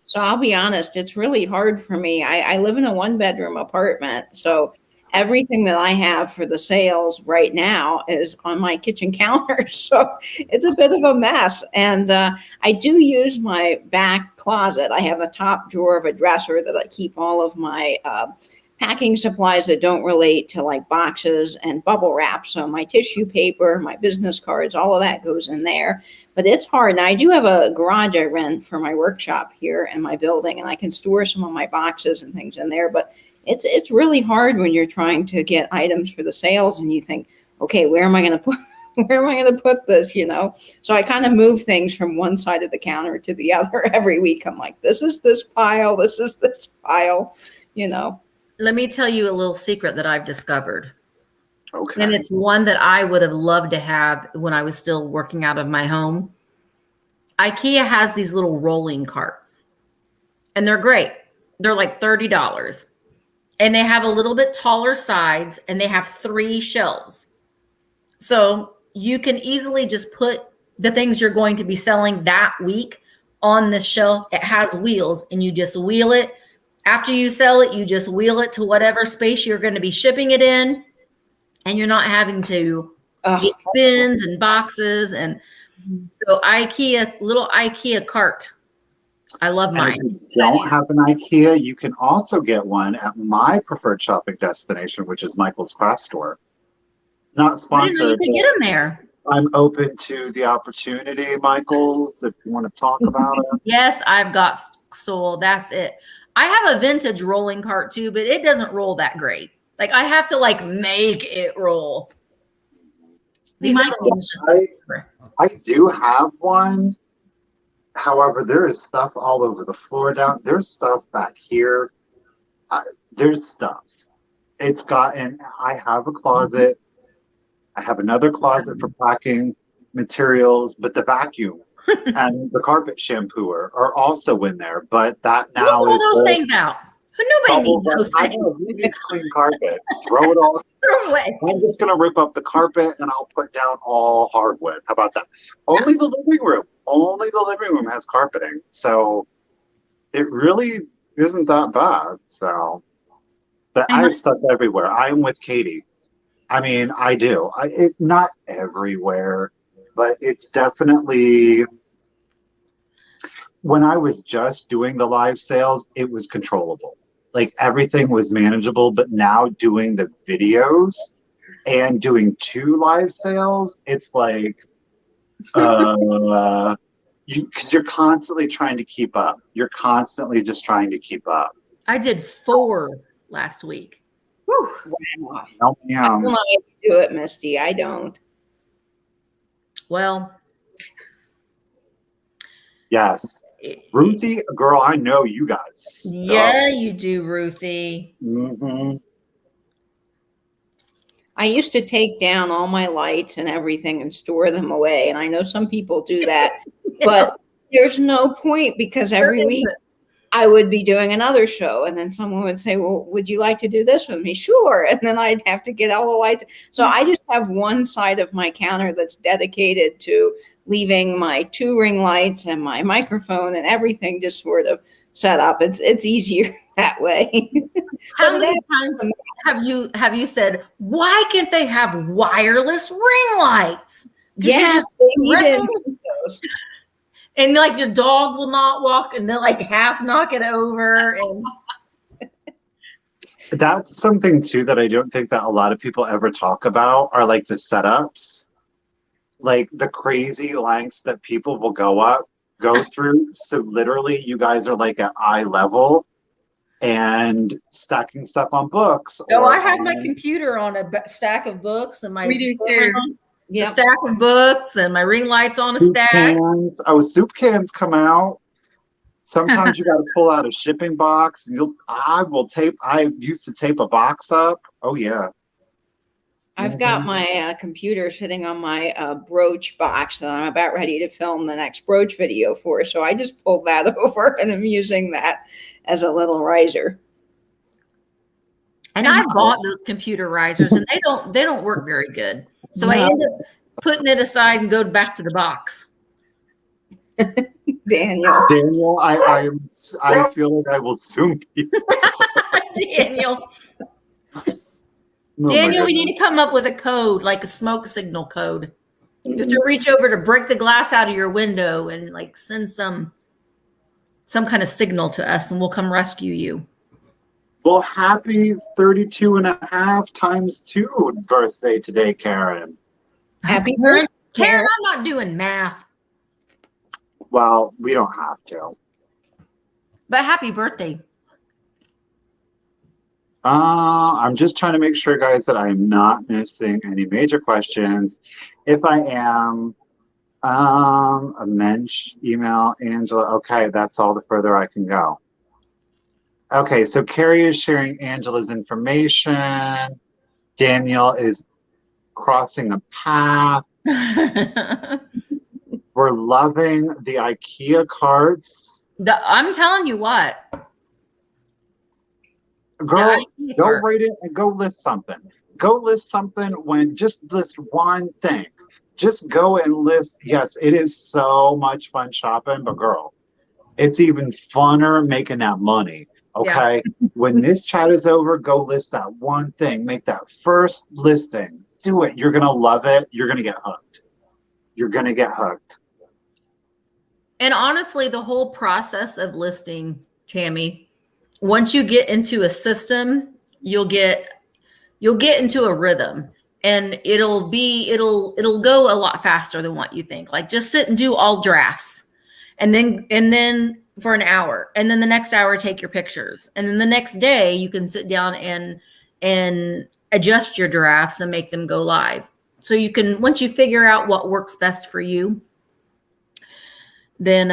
So I'll be honest, it's really hard for me. I live in a 1-bedroom apartment, so everything that I have for the sales right now is on my kitchen counter. So it's a bit of a mess. And I do use my back closet. I have a top drawer of a dresser that I keep all of my packing supplies that don't relate to like boxes and bubble wrap. So my tissue paper, my business cards, all of that goes in there. But it's hard. Now I do have a garage I rent for my workshop here in my building, and I can store some of my boxes and things in there. But it's really hard when you're trying to get items for the sales and you think, okay, where am I going to put this, So I kind of move things from one side of the counter to the other every week. I'm like, this is this pile, this is this pile, Let me tell you a little secret that I've discovered. Okay. And it's one that I would have loved to have when I was still working out of my home. IKEA has these little rolling carts, and they're great. They're like $30. And they have a little bit taller sides, and they have 3 shelves. So you can easily just put the things you're going to be selling that week on the shelf. It has wheels, and you just wheel it. After you sell it, you just wheel it to whatever space you're going to be shipping it in, and you're not having to get bins and boxes. And so little IKEA cart. I love mine. If you don't have an IKEA, you can also get one at my preferred shopping destination, which is Michael's Craft Store. Not sponsored. I didn't know you could get them there. I'm open to the opportunity, Michael's, if you want to talk about it. Yes, I've got soul. That's it. I have a vintage rolling cart too, but it doesn't roll that great. Like I have to make it roll. These other ones I do have one. However, there is stuff all over the floor down. There's stuff back here. There's stuff. I have a closet. I have another closet for packing materials, but the vacuum and the carpet shampooer are also in there. But that now is all those things out. Nobody needs those things. We need clean carpet. Throw it all. Throw away. I'm just gonna rip up the carpet and I'll put down all hardwood. How about that? Only the living room has carpeting, so it really isn't that bad. So, but I have stuff everywhere. I'm with Katie. I mean, I do. Not everywhere, but it's definitely. When I was just doing the live sales, it was controllable. Like everything was manageable, but now doing the videos and doing 2 live sales, it's like, because you're constantly trying to keep up. You're constantly just trying to keep up. I did 4 last week. Whew. Wow. I don't know how you do it, Misty. I don't. Well. Yes. Ruthie, girl, I know you got stuff. Yeah, you do, Ruthie. Mm-hmm. I used to take down all my lights and everything and store them away. And I know some people do that, but there's no point because every week I would be doing another show. And then someone would say, well, would you like to do this with me? Sure. And then I'd have to get all the lights. So I just have one side of my counter that's dedicated to leaving my 2 ring lights and my microphone and everything just sort of set up. It's easier that way. How many times have you said, why can't they have wireless ring lights? Yes, they need those. And your dog will not walk and they'll half knock it over. And that's something too that I don't think that a lot of people ever talk about are the setups. The crazy lengths that people will go through. So literally you guys are at eye level and stacking stuff on books. I have my computer on a stack of books and we do too. A stack of books and my ring lights on a stack. Cans. Oh, soup cans come out. Sometimes you got to pull out a shipping box and I used to tape a box up. Oh yeah. I've got my computer sitting on my brooch box that I'm about ready to film the next brooch video for. So I just pulled that over and I'm using that as a little riser. And I bought those computer risers and they don't work very good. So I end up putting it aside and go back to the box. Daniel, I feel like I will soon be. Daniel. Oh my Daniel, we need goodness. to come up with a code, like a smoke signal code. You have to reach over to break the glass out of your window and like send some kind of signal to us, and we'll come rescue you. Well, happy 32 and a half times 2 birthday today, Karen. Happy Karen, birthday. Karen, I'm not doing math, Well, we don't have to. but happy birthday. I'm just trying to make sure, guys, that I'm not missing any major questions. If I am, a mensch, email, Angela. Okay, that's all the further I can go. Okay, so Carrie is sharing Angela's information. Daniel is crossing a path. We're loving the IKEA cards. I'm telling you what. Girl, The IKEA go card. write it and go list something. Go list something when just list one thing. Just go and list. Yes, it is so much fun shopping, but girl, it's even funner making that money. Okay. When this chat is over, go list that one thing. Make that first listing. Do it. You're going to love it. You're going to get hooked. You're going to get hooked. And honestly, the whole process of listing, Tammy, once you get into a system, you'll get into a rhythm, and it'll go a lot faster than what you think. Like just sit and do all drafts, and then for an hour, and then the next hour take your pictures, and then the next day you can sit down and adjust your drafts and make them go live. So you can, once you figure out what works best for you, then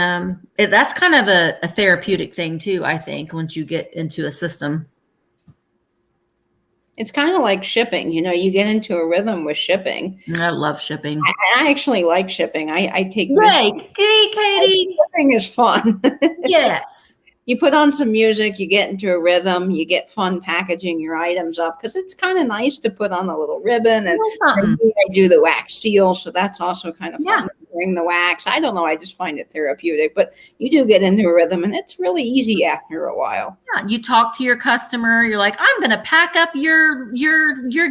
that's kind of a therapeutic thing too, I think, once you get into a system. It's kind of like shipping. You know, you get into a rhythm with shipping. I love shipping. I actually like shipping. I take Yay, Katie. Shipping is fun. Yes. You put on some music, you get into a rhythm, you get fun packaging your items up, because it's kind of nice to put on a little ribbon. And for me, I do the wax seal, so that's also kind of fun to bring the wax. I don't know, I just find it therapeutic, but you do get into a rhythm, and it's really easy after a while. Yeah, you talk to your customer, you're like, I'm going to pack up your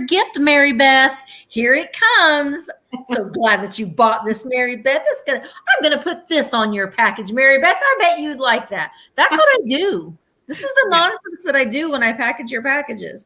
gift, Mary Beth. Here it comes. So glad that you bought this, Mary Beth. I'm gonna put this on your package, Mary Beth. I bet you'd like that. That's what I do. This is the nonsense that I do when I package your packages.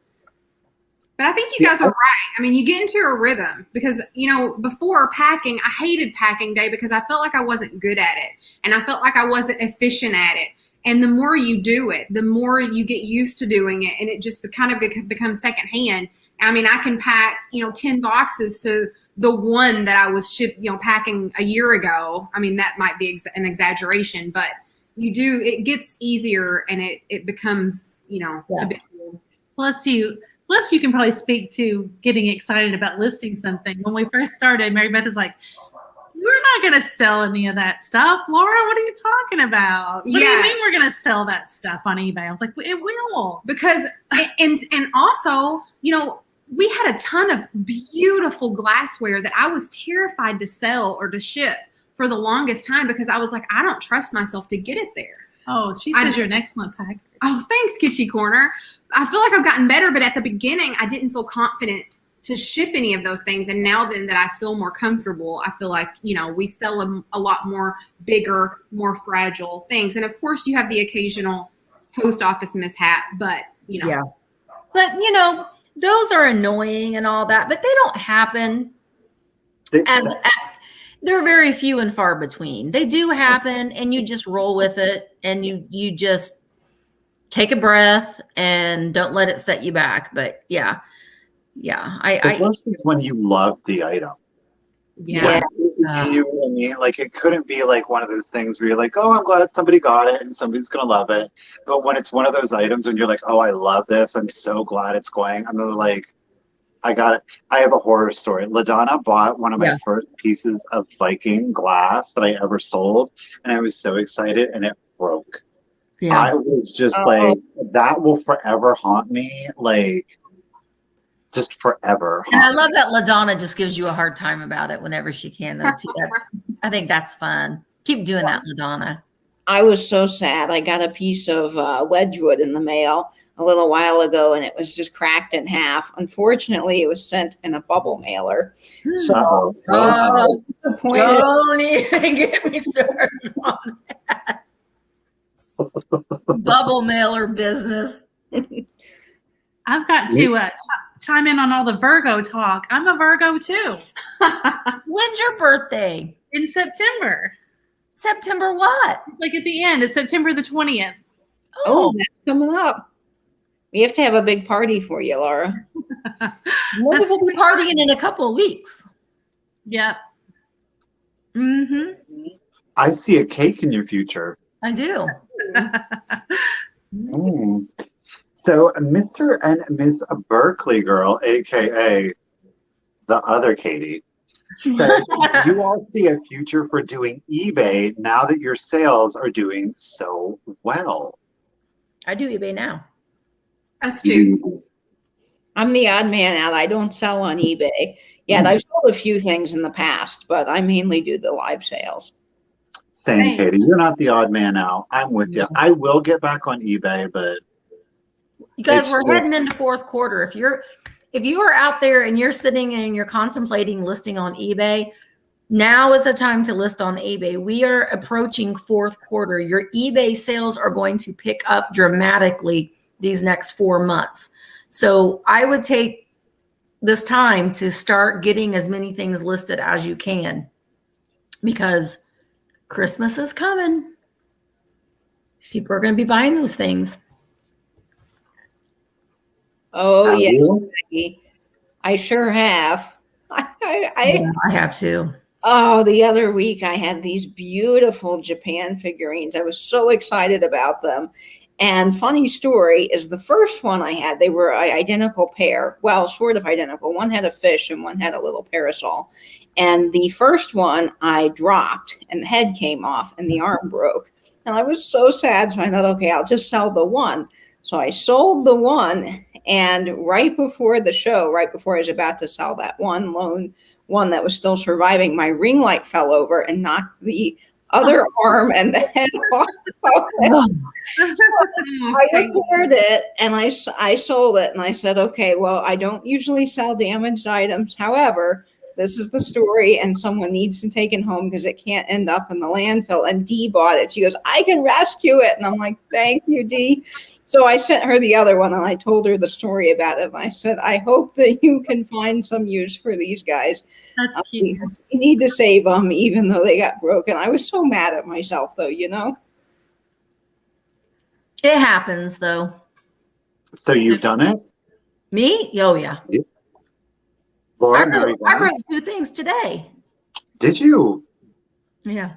But I think you guys are right. I mean, you get into a rhythm because, you know, before packing, I hated packing day because I felt like I wasn't good at it. And I felt like I wasn't efficient at it. And the more you do it, the more you get used to doing it. And it just kind of becomes secondhand. I mean, I can pack, 10 boxes to the one that I was packing a year ago. I mean, that might be an exaggeration, but it gets easier and it becomes, habitual. Plus you can probably speak to getting excited about listing something. When we first started, Mary Beth is like, we're not going to sell any of that stuff. Laura, what are you talking about? What do you mean we're going to sell that stuff on eBay? I was like, it will. Because, and also, we had a ton of beautiful glassware that I was terrified to sell or to ship for the longest time because I was like, I don't trust myself to get it there. Oh, she says you're an excellent packer. Oh, thanks, Kitschy Corner. I feel like I've gotten better, but at the beginning, I didn't feel confident to ship any of those things. And now then that I feel more comfortable, I feel like, we sell a lot more bigger, more fragile things. And of course, you have the occasional post office mishap, but, Yeah. But, those are annoying and all that, but they don't happen they're very few and far between. They do happen, and you just roll with it, and you just take a breath and don't let it set you back. But the worst is when you love the item. Yeah. You know what I mean? Like, it couldn't be like one of those things where you're like, oh, I'm glad somebody got it and somebody's going to love it. But when it's one of those items when you're like, oh, I love this, I'm so glad it's going. I'm like, I got it. I have a horror story. LaDonna bought one of my first pieces of Viking glass that I ever sold. And I was so excited, and it broke. Yeah. I was just like, that will forever haunt me. Like, just forever. And I love that LaDonna just gives you a hard time about it whenever she can. I think that's fun. Keep doing that, LaDonna. I was so sad. I got a piece of Wedgwood in the mail. a little while ago, and it was just cracked in half. Unfortunately, it was sent in a bubble mailer. So Uh-oh. Oh, disappointed. don't even get me started on that. Bubble mailer business. I've got to chime in on all the Virgo talk. I'm a Virgo too. When's your birthday? In September. September what? Like at the end, it's September the 20th. Oh, that's coming up. We have to have a big party for you, Laura. We'll be partying in a couple of weeks. Yep. Mm-hmm. I see a cake in your future. I do. Mm. So Mr. and Miss Berkeley girl, aka the other Katie, said you all see a future for doing eBay now that your sales are doing so well. I do eBay now. Us too. I'm the odd man out. I don't sell on eBay. Yeah, I've sold a few things in the past, but I mainly do the live sales. Same, Katie. You're not the odd man out. I'm with you. I will get back on eBay, but you guys, we're heading into fourth quarter. If you are out there and you're sitting and you're contemplating listing on eBay, now is the time to list on eBay. We are approaching fourth quarter. Your eBay sales are going to pick up dramatically these next 4 months. So I would take this time to start getting as many things listed as you can, because Christmas is coming. People are going to be buying those things. Oh, yes, Maggie. I sure have. I have too. Oh, the other week I had these beautiful Japan figurines. I was so excited about them. And funny story is the first one I had, they were an identical pair. Well, sort of identical. One had a fish and one had a little parasol. And the first one I dropped and the head came off and the arm broke. And I was so sad. So I thought, okay, I'll just sell the one. So I sold the one. And right before the show, right before I was about to sell that one that was still surviving, my ring light fell over and knocked the other arm and the head off. I repaired it and I sold it, and I said, okay, well, I don't usually sell damaged items. However, this is the story and someone needs to take it home because it can't end up in the landfill. And Dee bought it. She goes, I can rescue it. And I'm like, thank you, Dee. So I sent her the other one and I told her the story about it. And I said, I hope that you can find some use for these guys. That's cute. You need to save them even though they got broken. I was so mad at myself though, you know? It happens though. So you've done it? Me? Oh yeah. Laura, I broke 2 things today. Did you? Yeah.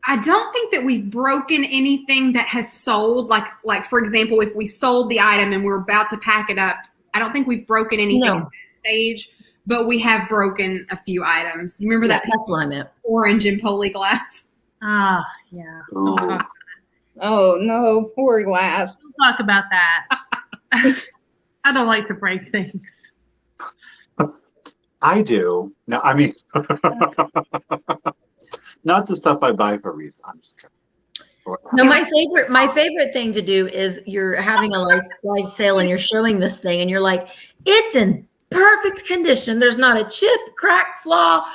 I don't think that we've broken anything that has sold. Like for example, if we sold the item and we're about to pack it up, I don't think we've broken anything at that stage, but we have broken a few items. You remember that? That's what I meant. Orange and poly glass. Ah, yeah. Don't talk, Oh no, poor glass. don't talk about that. I don't like to break things. I do. No, I mean, not the stuff I buy for Reese. I'm just kidding. No, my favorite thing to do is you're having a live sale and you're showing this thing and you're like, it's in perfect condition. There's not a chip, crack, flaw.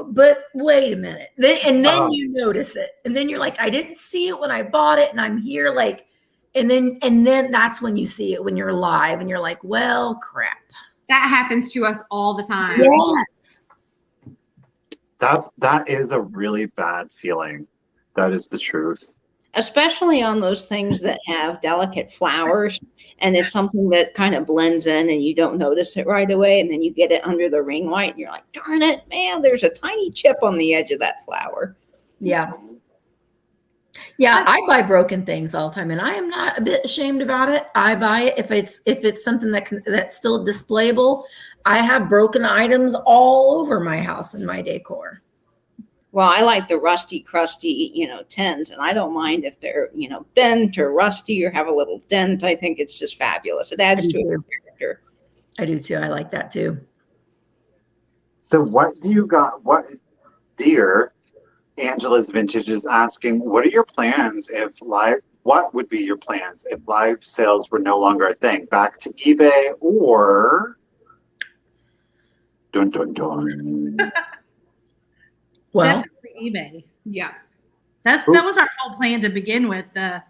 But wait a minute. Then you notice it. And then you're like, I didn't see it when I bought it. And I'm here like, and then that's when you see it when you're live and you're like, well, crap. That happens to us all the time. Yes. That is a really bad feeling. That is the truth. Especially on those things that have delicate flowers and it's something that kind of blends in and you don't notice it right away. And then you get it under the ring light and you're like, darn it, man, there's a tiny chip on the edge of that flower. Yeah. Yeah, I buy broken things all the time, and I am not a bit ashamed about it. I buy it if it's something that's still displayable. I have broken items all over my house and my decor. Well, I like the rusty, crusty, tins, and I don't mind if they're, bent or rusty or have a little dent. I think it's just fabulous. It adds to a character. I do too. I like that too. So what do you got? Dear Angela's Vintage is asking, what are your plans if live what would be your plans if live sales were no longer a thing? Back to eBay or dun dun dun. Well, Definitely eBay. Yeah. That was our whole plan to begin with. The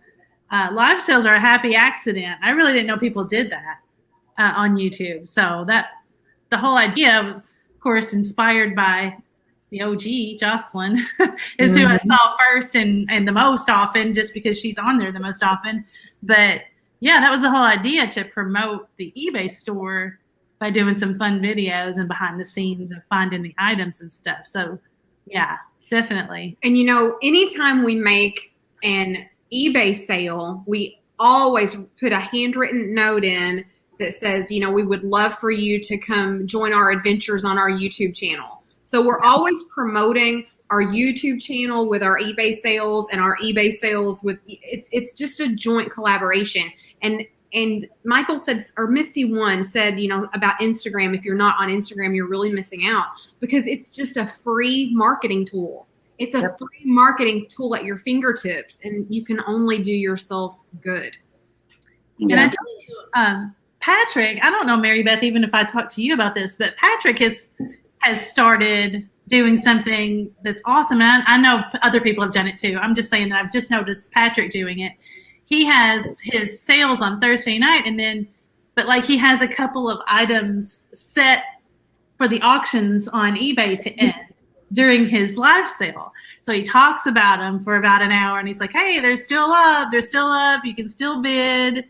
live sales are a happy accident. I really didn't know people did that on YouTube. So that the whole idea, of course, inspired by the OG Jocelyn, is who I saw first and the most often, just because she's on there the most often. But yeah, that was the whole idea, to promote the eBay store by doing some fun videos and behind the scenes and finding the items and stuff. So yeah, definitely. And anytime we make an eBay sale, we always put a handwritten note in that says, we would love for you to come join our adventures on our YouTube channel. So we're always promoting our YouTube channel with our eBay sales, and our eBay sales with it's just a joint collaboration. And Michael said, or Misty one said, about Instagram. If you're not on Instagram, you're really missing out, because it's just a free marketing tool. It's a free marketing tool at your fingertips, and you can only do yourself good. And I tell you, Patrick, I don't know, Mary Beth, even if I talked to you about this, but Patrick has started doing something that's awesome. And I know other people have done it too. I'm just saying that I've just noticed Patrick doing it. He has his sales on Thursday night, but he has a couple of items set for the auctions on eBay to end during his live sale. So he talks about them for about an hour, and he's like, hey, they're still up. You can still bid,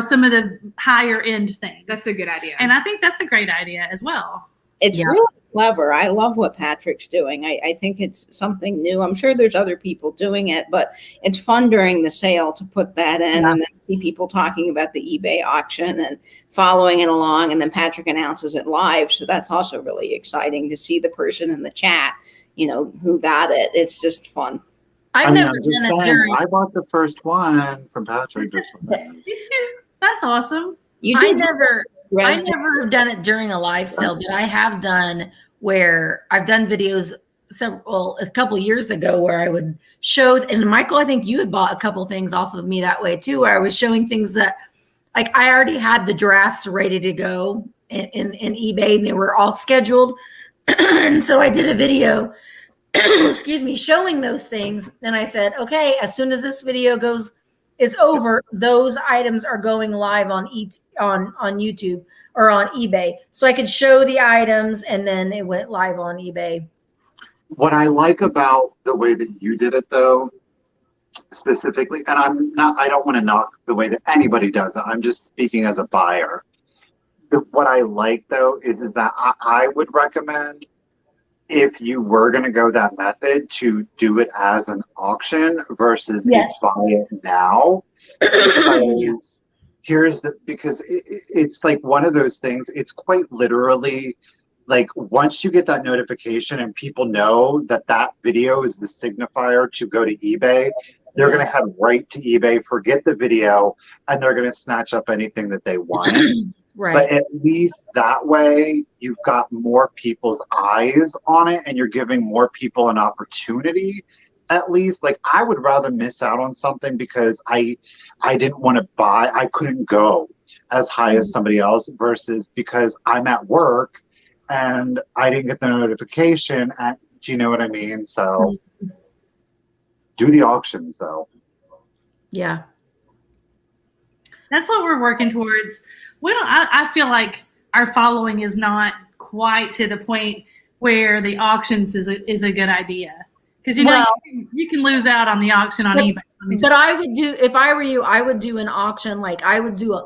some of the higher end things. That's a good idea. And I think that's a great idea as well. It's really clever. I love what Patrick's doing. I think it's something new. I'm sure there's other people doing it, but it's fun during the sale to put that in and then see people talking about the eBay auction and following it along. And then Patrick announces it live. So that's also really exciting to see the person in the chat, who got it. It's just fun. I've never done it during. I bought the first one from Patrick. You too. That's awesome. I've never done it during a live sale, but I have done where I've done videos a couple years ago where I would show, and Michael, I think you had bought a couple things off of me that way too, where I was showing things that I already had the drafts ready to go in eBay, and they were all scheduled. And so I did a video, excuse me, showing those things. Then I said, okay, as soon as this video is over, those items are going live on YouTube or on eBay. So I could show the items, and then it went live on eBay. What I like about the way that you did it, though, specifically, and I don't want to knock the way that anybody does it. I'm just speaking as a buyer. What I like, though, is that I would recommend, if you were going to go that method, to do it as an auction versus buy it now. Because it's like one of those things. It's quite literally once you get that notification and people know that video is the signifier to go to eBay, they're going to head right to eBay, forget the video, and they're going to snatch up anything that they want. Right. But at least that way, you've got more people's eyes on it, and you're giving more people an opportunity. At least, I would rather miss out on something because I didn't want to buy. I couldn't go as high as somebody else, versus because I'm at work and I didn't get the notification. Do you know what I mean? So do the auctions, though. Yeah. That's what we're working towards. I feel like our following is not quite to the point where the auctions is a good idea, because you can lose out on the auction on eBay. But I would do, if I were you, I would do an auction. I would do it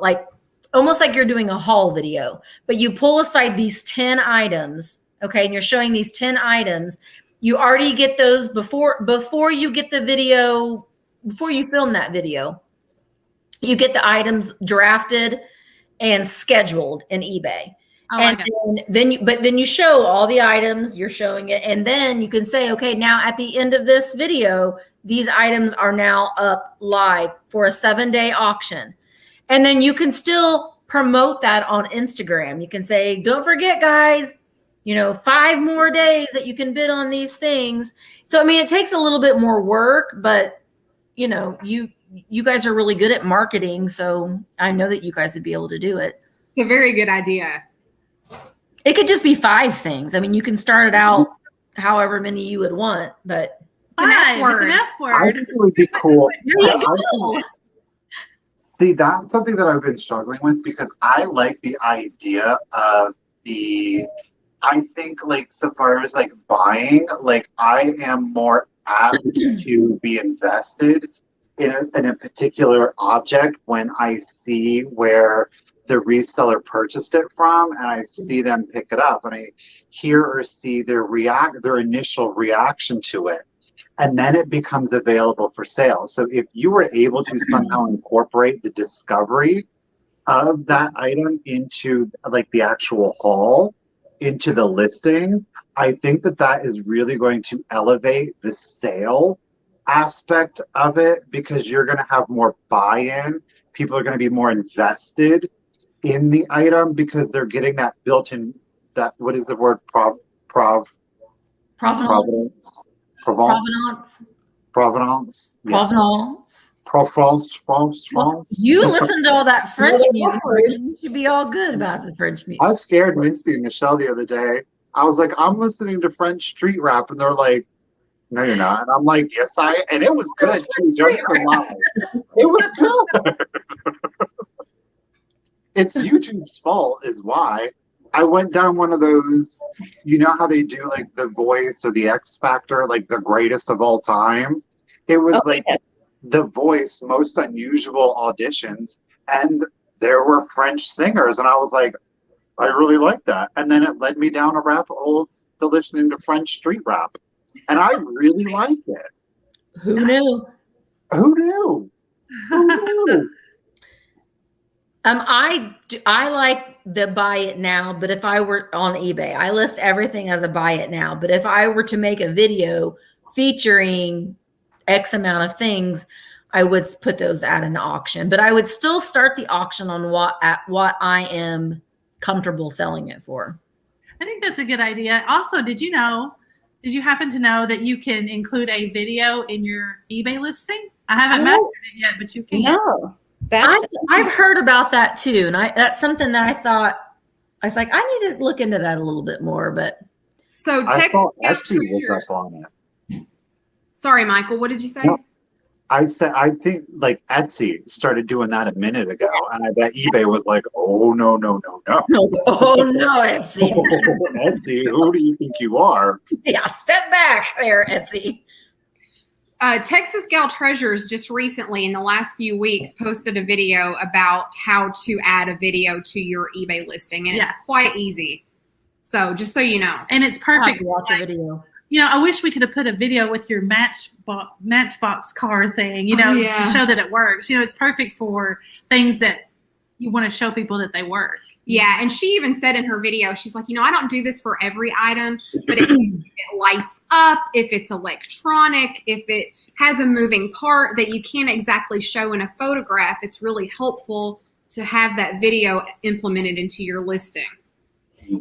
almost like you're doing a haul video, but you pull aside these 10 items, okay, and you're showing these 10 items. You already get those before you get the video, before you film that video. You get the items drafted and scheduled in eBay. Oh, and then you show all the items, you're showing it, and then you can say, okay, now at the end of this video, these items are now up live for a 7-day auction. And then you can still promote that on Instagram. You can say, don't forget, guys, 5 more days that you can bid on these things. So, it takes a little bit more work, but you you guys are really good at marketing, so I know that you guys would be able to do it. It's a very good idea. It could just be 5 things. I mean, you can start it out however many you would want, but It's an F It's word. an F I word. think it would be cool. there you I go. See, that's something that I've been struggling with because I like the idea of I think like so far as like buying, like I am more apt to be invested in a particular object when I see where the reseller purchased it from and I see them pick it up and I hear or see their initial reaction to it. And then it becomes available for sale. So if you were able to somehow incorporate the discovery of that item into like the actual haul, into the listing, I think that is really going to elevate the sale aspect of it because you're going to have more buy-in. People are going to be more invested in the item because they're getting that built-in, that, what is the word? Provenance. Provenance. Provenance. France. You listen to all that French music. You should be all good about the French music. I scared Misty and Michelle the other day. I was like, I'm listening to French street rap, and they're like, no, you're not. And I'm like, yes, and it was good too. Don't get me wrong. It was good. It's YouTube's fault, is why. I went down one of those, you know how they do like The Voice or the X Factor, like the greatest of all time? It was The Voice, most unusual auditions, and there were French singers, and I was like, I really like that. And then it led me down a rabbit hole to listening to French street rap, and I really like it. Who knew? Who knew? Who knew? I like the buy it now, but if I were on eBay, I list everything as a buy it now. But if I were to make a video featuring X amount of things, I would put those at an auction. But I would still start the auction on what I am comfortable selling it for. I think that's a good idea. Also, did you happen to know that you can include a video in your eBay listing? I haven't mastered it yet, but you can. No. I've heard about that too. And that's something that I thought, I was like, I need to look into that a little bit more, but. So I Texas thought Gal Etsy was Treasures. up on it. Sorry, Michael, what did you say? No. I think like Etsy started doing that a minute ago, and I bet eBay was like, "Oh no, Oh no, Etsy! Etsy, who do you think you are?" Yeah, step back there, Etsy. Texas Gal Treasures just recently, in the last few weeks, posted a video about how to add a video to your eBay listing, and it's quite easy. So just so you know, and it's perfect. To watch a video. You know, I wish we could have put a video with your Matchbox car thing, to show that it works. You know, it's perfect for things that you want to show people that they work. Yeah, and she even said in her video, she's like, I don't do this for every item, but if it lights up, if it's electronic, if it has a moving part that you can't exactly show in a photograph, it's really helpful to have that video implemented into your listing.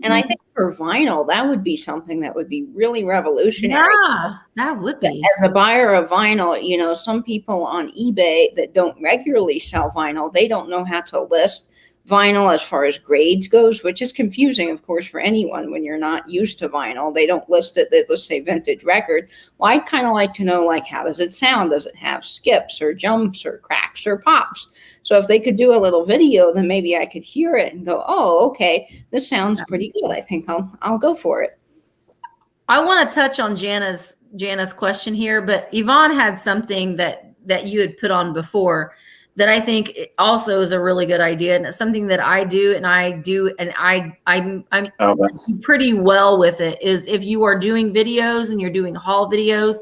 And I think for vinyl, that would be something that would be really revolutionary. Yeah, that would be. As a buyer of vinyl, some people on eBay that don't regularly sell vinyl, they don't know how to list vinyl as far as grades goes, which is confusing, of course, for anyone when you're not used to vinyl. They don't list it, they just say vintage record. Well, I'd kind of like to know, how does it sound? Does it have skips or jumps or cracks or pops? So if they could do a little video, then maybe I could hear it and go, oh, okay, this sounds pretty good. I think I'll go for it. I want to touch on Jana's question here, but Yvonne had something that you had put on before that I think also is a really good idea. And it's something that I do, and I'm pretty well with it, is if you are doing videos and you're doing haul videos,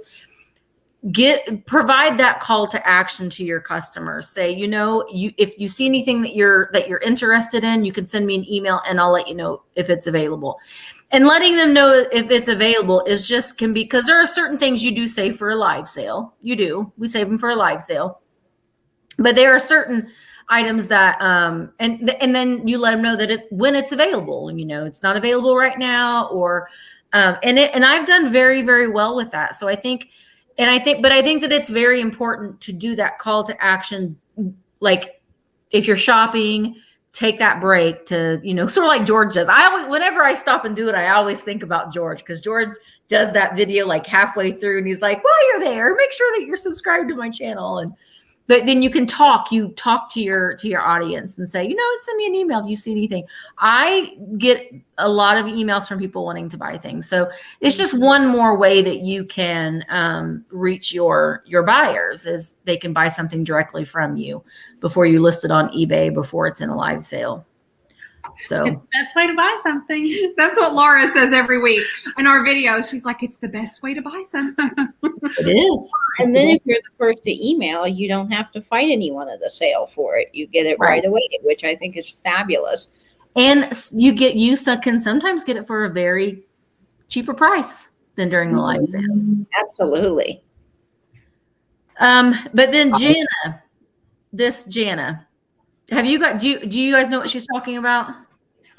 provide that call to action to your customers. Say, if you see anything that you're interested in, you can send me an email and I'll let you know if it's available. And letting them know if it's available is because there are certain things you do save for a live sale. We save them for a live sale. But there are certain items that, and then you let them know that when it's available, it's not available right now, or, and I've done very, very well with that. So I think And I think that it's very important to do that call to action. Like if you're shopping, take that break to, sort of like George does. Whenever I stop and do it, I always think about George, because George does that video like halfway through and he's like, while you're there, make sure that you're subscribed to my channel. But then you talk to your audience and say, send me an email if you see anything. I get a lot of emails from people wanting to buy things. So it's just one more way that you can reach your buyers, is they can buy something directly from you before you list it on eBay, before it's in a live sale. So It's the best way to buy something. That's what Laura says every week in our videos. She's like, it's the best way to buy something. it is. And then if you're the first to email, you don't have to fight anyone at the sale for it. You get it right away, which I think is fabulous. And you can sometimes get it for a very cheaper price than during the live sale. Absolutely. But then Jana, have you got, do you guys know what she's talking about?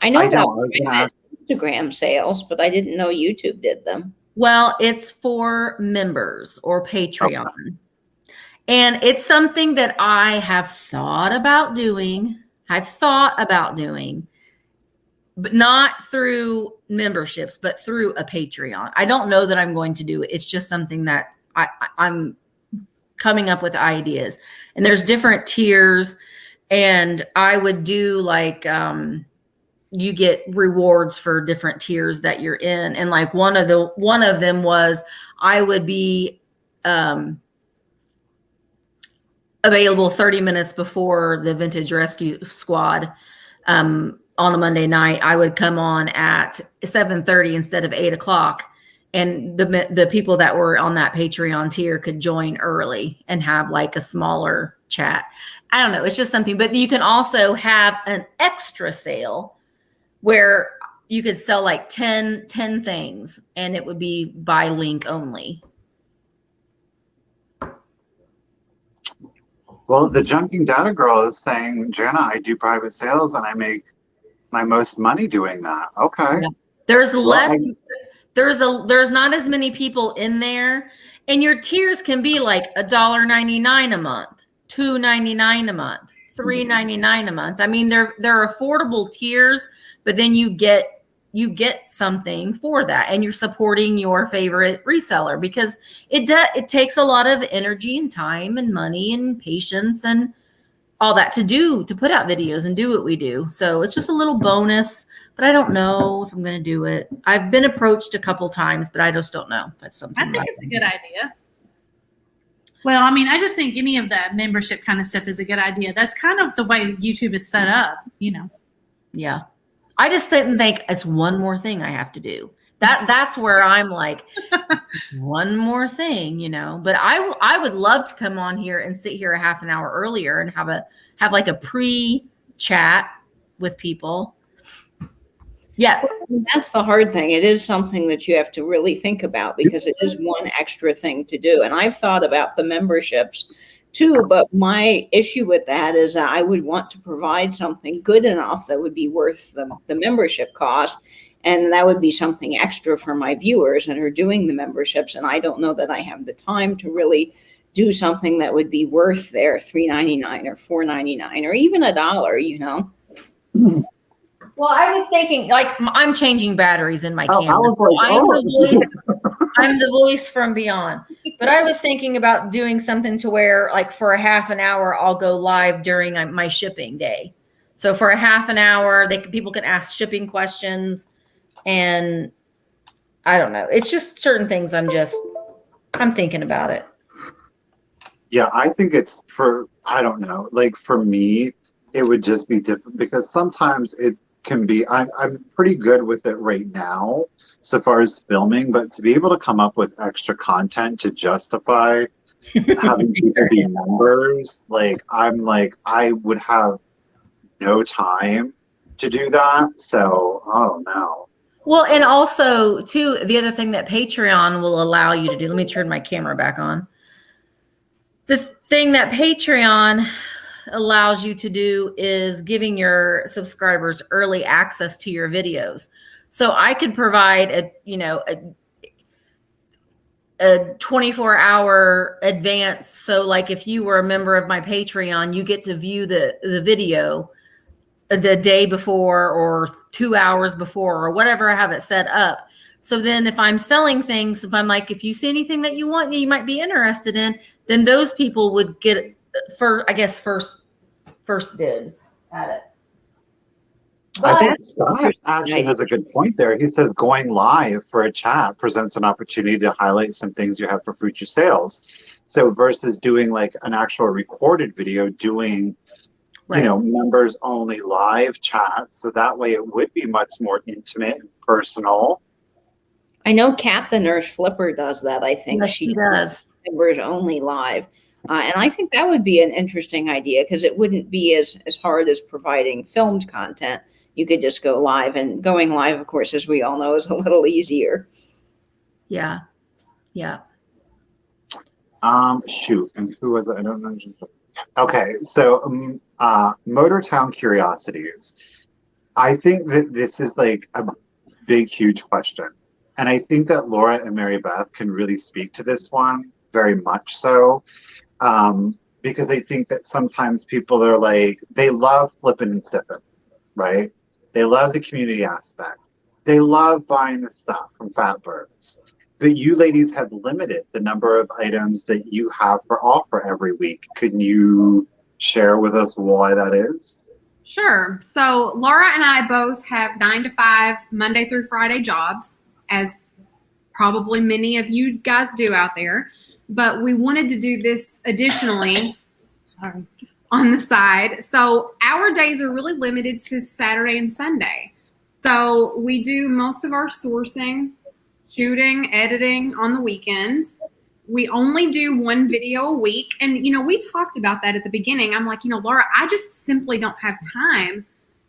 I know I about don't. I was gonna ask. Instagram sales, but I didn't know YouTube did them. Well, it's for members or Patreon. Okay. And it's something that I have thought about doing. But not through memberships, but through a Patreon. I don't know that I'm going to do it. It's just something that I'm coming up with ideas. And there's different tiers. And I would do like, you get rewards for different tiers that you're in. And like one of them was, I would be available 30 minutes before the Vintage Rescue Squad on a Monday night. I would come on at 7:30 instead of 8 o'clock. And the people that were on that Patreon tier could join early and have like a smaller chat. I don't know. It's just something. But you can also have an extra sale where you could sell like 10 things, and it would be by link only. Well, the Junking Data Girl is saying, Jana, I do private sales and I make my most money doing that. Okay. Yeah. There's not as many people in there, and your tiers can be like $1.99 a month, $2.99 a month, $3.99 a month. I mean, they're affordable tiers, but then you get something for that, and you're supporting your favorite reseller, because it takes a lot of energy and time and money and patience and all that to put out videos and do what we do. So it's just a little bonus, but I don't know if I'm going to do it. I've been approached a couple times, but I just don't know if that's something. I think it's a good idea. Well, I mean, I just think any of that membership kind of stuff is a good idea. That's kind of the way YouTube is set up, Yeah. I just didn't think it's one more thing I have to do. That's where I'm like, one more thing, but I would love to come on here and sit here a half an hour earlier and have like a pre-chat with people. Yeah. That's the hard thing. It is something that you have to really think about, because it is one extra thing to do. And I've thought about the memberships too, but my issue with that is that I would want to provide something good enough that would be worth the membership cost. And that would be something extra for my viewers that are doing the memberships. And I don't know that I have the time to really do something that would be worth their $3.99 or $4.99 or even $1, Well, I was thinking, like, I'm changing batteries in my camera. I'm the voice from beyond. But I was thinking about doing something to where, like, for a half an hour, I'll go live during my shipping day. So for a half an hour, people can ask shipping questions. And I don't know. It's just certain things I'm thinking about it. Yeah, I think it's I don't know. Like for me, it would just be different, because sometimes it can be, I'm pretty good with it right now so far as filming, but to be able to come up with extra content to justify having people be members, I would have no time to do that. So, oh no. Well, and also too, the other thing that Patreon will allow you to do, let me turn my camera back on. The thing that Patreon allows you to do is giving your subscribers early access to your videos. So I could provide a 24-hour advance. So like if you were a member of my Patreon, you get to view the video the day before or 2 hours before or whatever I have it set up. So then if I'm selling things, if I'm like, if you see anything that you want, that you might be interested in, then those people would get first dibs at it. I But think Scott actually has a good point there. He says going live for a chat presents an opportunity to highlight some things you have for future sales. So versus doing like an actual recorded video, doing right. members only live chats. So that way it would be much more intimate and personal. I know Kat the Nurse Flipper does that, I think. Yes, she does. Members only live. And I think that would be an interesting idea because it wouldn't be as hard as providing filmed content. You could just go live, and going live, of course, as we all know, is a little easier. Yeah. Yeah. Shoot. And who was it? I don't know. Okay. So, Motortown Curiosities. I think that this is like a big, huge question. And I think that Laura and Mary Beth can really speak to this one very much so. Because I think that sometimes people are like, they love flipping and sipping, right? They love the community aspect. They love buying the stuff from Fat Birds. But you ladies have limited the number of items that you have for offer every week. Can you share with us why that is? Sure. So Laura and I both have 9 to 5 Monday through Friday jobs, as probably many of you guys do out there. But we wanted to do this additionally, on the side. So our days are really limited to Saturday and Sunday. So we do most of our sourcing, shooting, editing on the weekends. We only do one video a week. And, we talked about that at the beginning. I'm like, Laura, I just simply don't have time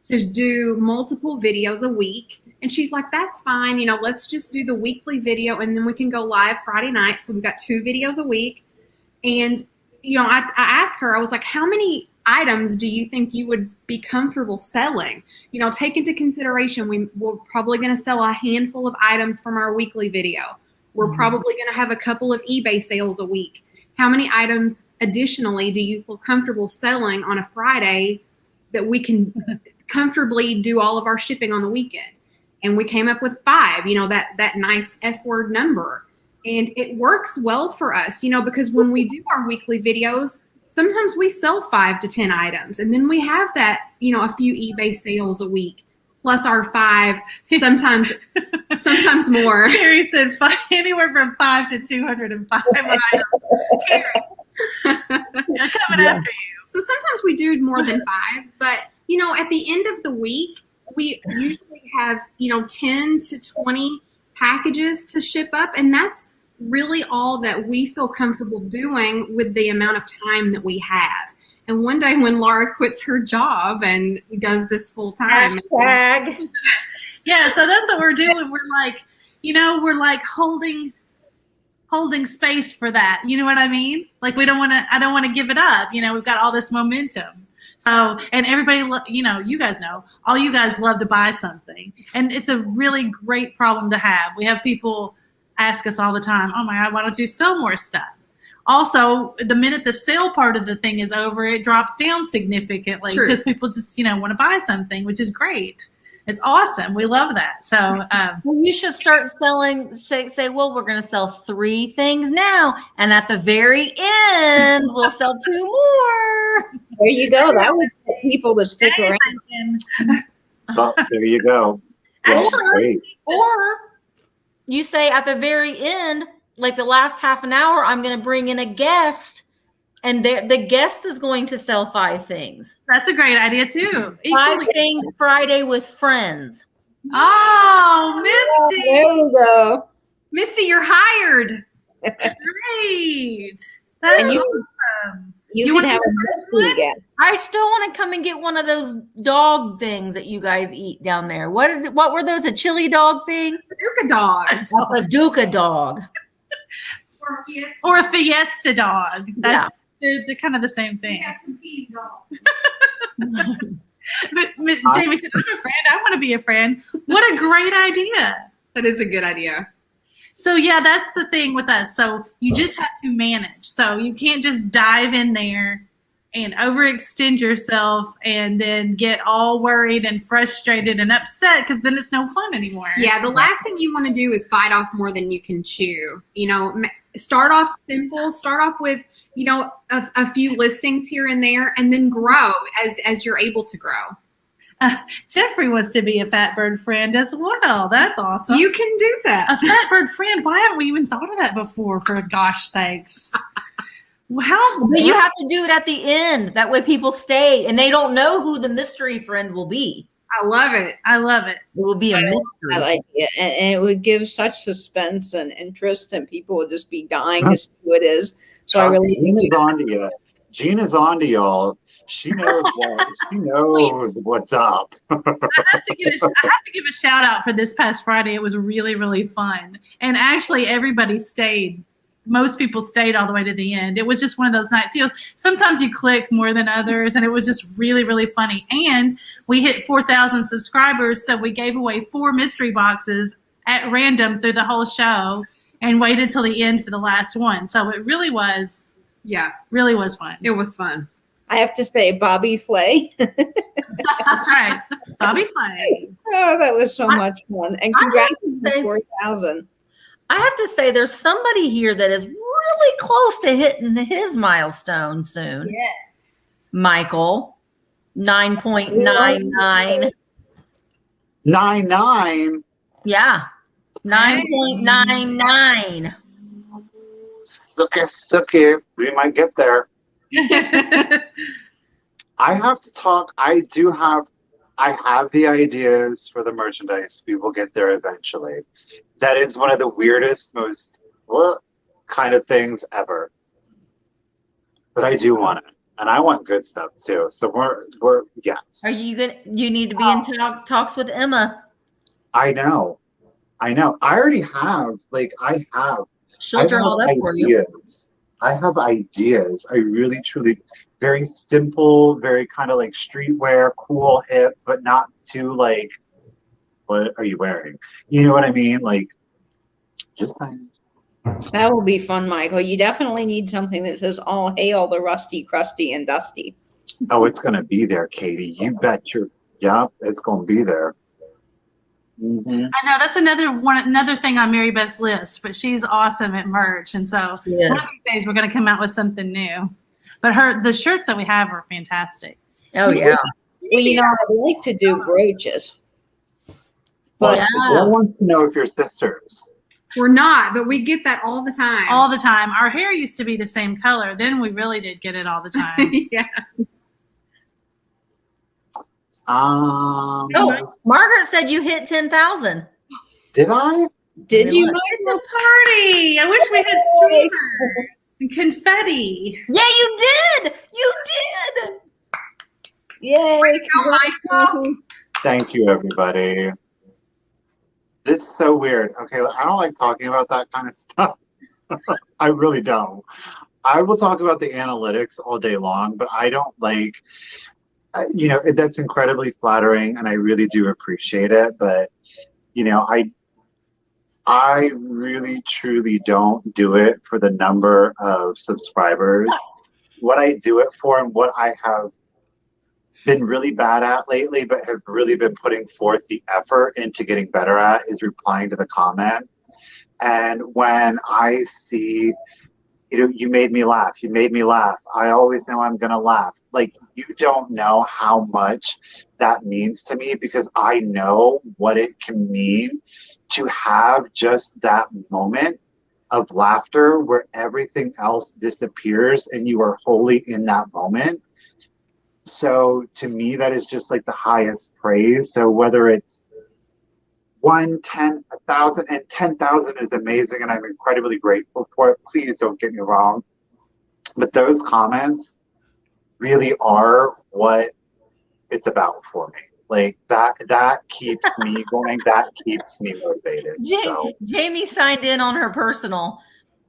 to do multiple videos a week. And she's like, that's fine. Let's just do the weekly video and then we can go live Friday night. So we got 2 videos a week. And, I asked her, I was like, how many items do you think you would be comfortable selling? Take into consideration, we're probably going to sell a handful of items from our weekly video. We're probably going to have a couple of eBay sales a week. How many items additionally do you feel comfortable selling on a Friday that we can comfortably do all of our shipping on the weekend? And we came up with 5, that nice F word number. And it works well for us, because when we do our weekly videos, sometimes we sell 5 to 10 items. And then we have that, a few eBay sales a week, plus our 5, sometimes more. Carrie said anywhere from 5 to 205 items. Carrie, they're coming after you. So sometimes we do more than 5, but at the end of the week, we usually have 10 to 20 packages to ship up, and that's really all that we feel comfortable doing with the amount of time that we have. And one day when Laura quits her job and does this full time, yeah, so that's what we're doing. We're like, we're like holding space for that. You know what I mean? Like I don't want to give it up. We've got all this momentum. So, and everybody, you guys know, all you guys love to buy something. And it's a really great problem to have. We have people ask us all the time, oh my God, why don't you sell more stuff? Also, the minute the sale part of the thing is over, it drops down significantly because people just, want to buy something, which is great. It's awesome. We love that. So well, you should start selling, say, well, we're going to sell 3 things now. And at the very end, we'll sell 2 more. There you go. That would get people to stick around. Well, there you go. Actually, or you say at the very end, like the last half an hour, I'm going to bring in a guest. And the guest is going to sell 5 things. That's a great idea too. 5 things Friday with friends. Oh, Misty. There you go. Misty, you're hired. Great. And That's you awesome. you can have a Misty again. I still want to come and get one of those dog things that you guys eat down there. What were those? A chili dog thing? Paducah dog. A Paducah dog. Or a fiesta dog. They're kind of the same thing. But Jamie said, I'm a friend. I want to be a friend. What a great idea. That is a good idea. So yeah, that's the thing with us. So you just have to manage. So you can't just dive in there and overextend yourself and then get all worried and frustrated and upset because then it's no fun anymore. Yeah, the last thing you want to do is bite off more than you can chew. You know, start off simple, start off with, you know, a few listings here and there, and then grow as you're able to grow. Jeffrey wants to be a Fatbird friend as well. That's awesome. You can do that. A Fatbird friend. Why haven't we even thought of that before, for gosh sakes? How? But you have to do it at the end. That way people stay and they don't know who the mystery friend will be. I love it. I love it. It will be a mystery. I like it. And it would give such suspense and interest, and people would just be dying to see who it is. So I really think Gina's on to you. Gina's on to y'all. She knows she knows what's up. I have to give a shout out for this past Friday. It was really, really fun. And actually everybody stayed. Most people stayed all the way to the end. It was just one of those nights. You know, sometimes you click more than others, and it was just really, really funny. And we hit 4,000 subscribers, so we gave away 4 mystery boxes at random through the whole show and waited till the end for the last one. So it really was fun. It was fun. I have to say, Bobby Flay. That's right. Bobby Flay. Oh, that was so much fun. And congrats on the 4,000. I have to say, there's somebody here that is really close to hitting his milestone soon. Yes. Michael, 9.99. 99. Yeah, 9.99. Suck it. We might get there. I have to talk. I have the ideas for the merchandise. We will get there eventually. That is one of the weirdest, most kind of things ever. But I do want it, and I want good stuff too. So we're yes. Are you gonna? You need to be in talks with Emma. I know. I already have. She'll draw all that for you. I have ideas. I really, truly, very simple, very kind of like streetwear, cool, hip, but not too like, what are you wearing? You know what I mean? Like, just saying. That will be fun, Michael. You definitely need something that says, all hail the rusty, crusty, and dusty. Oh, it's going to be there, Katie. You bet it's going to be there. Mm-hmm. I know that's another thing on Mary Beth's list, but she's awesome at merch, and so one of these days we're going to come out with something new. But the shirts that we have are fantastic. Oh yeah. Well, you know, I'd like to do brooches. But Yeah. I want to know if you're sisters. We're not, but we get that all the time. All the time. Our hair used to be the same color. Then we really did get it all the time. Yeah. Oh, Margaret said you hit 10,000. Did I? Did you? It's a party. I wish we had streamers and confetti. Yeah, you did. You did. Yay. Way to go, Michael. Thank you, everybody. It's so weird. Okay, I don't like talking about that kind of stuff. I really don't. I will talk about the analytics all day long, but I don't like, that's incredibly flattering, and I really do appreciate it. But, I really, truly don't do it for the number of subscribers. What I do it for, and what I have been really bad at lately, but have really been putting forth the effort into getting better at, is replying to the comments. And when I see, you made me laugh, I always know I'm going to laugh. Like, you don't know how much that means to me, because I know what it can mean to have just that moment of laughter where everything else disappears and you are wholly in that moment. So to me, that is just like the highest praise. So whether it's 1, 10, 1,000, and 10,000 is amazing, and I'm incredibly grateful for it. Please don't get me wrong. But those comments really are what it's about for me. Like, that keeps me going. That keeps me motivated. Jamie signed in on her personal.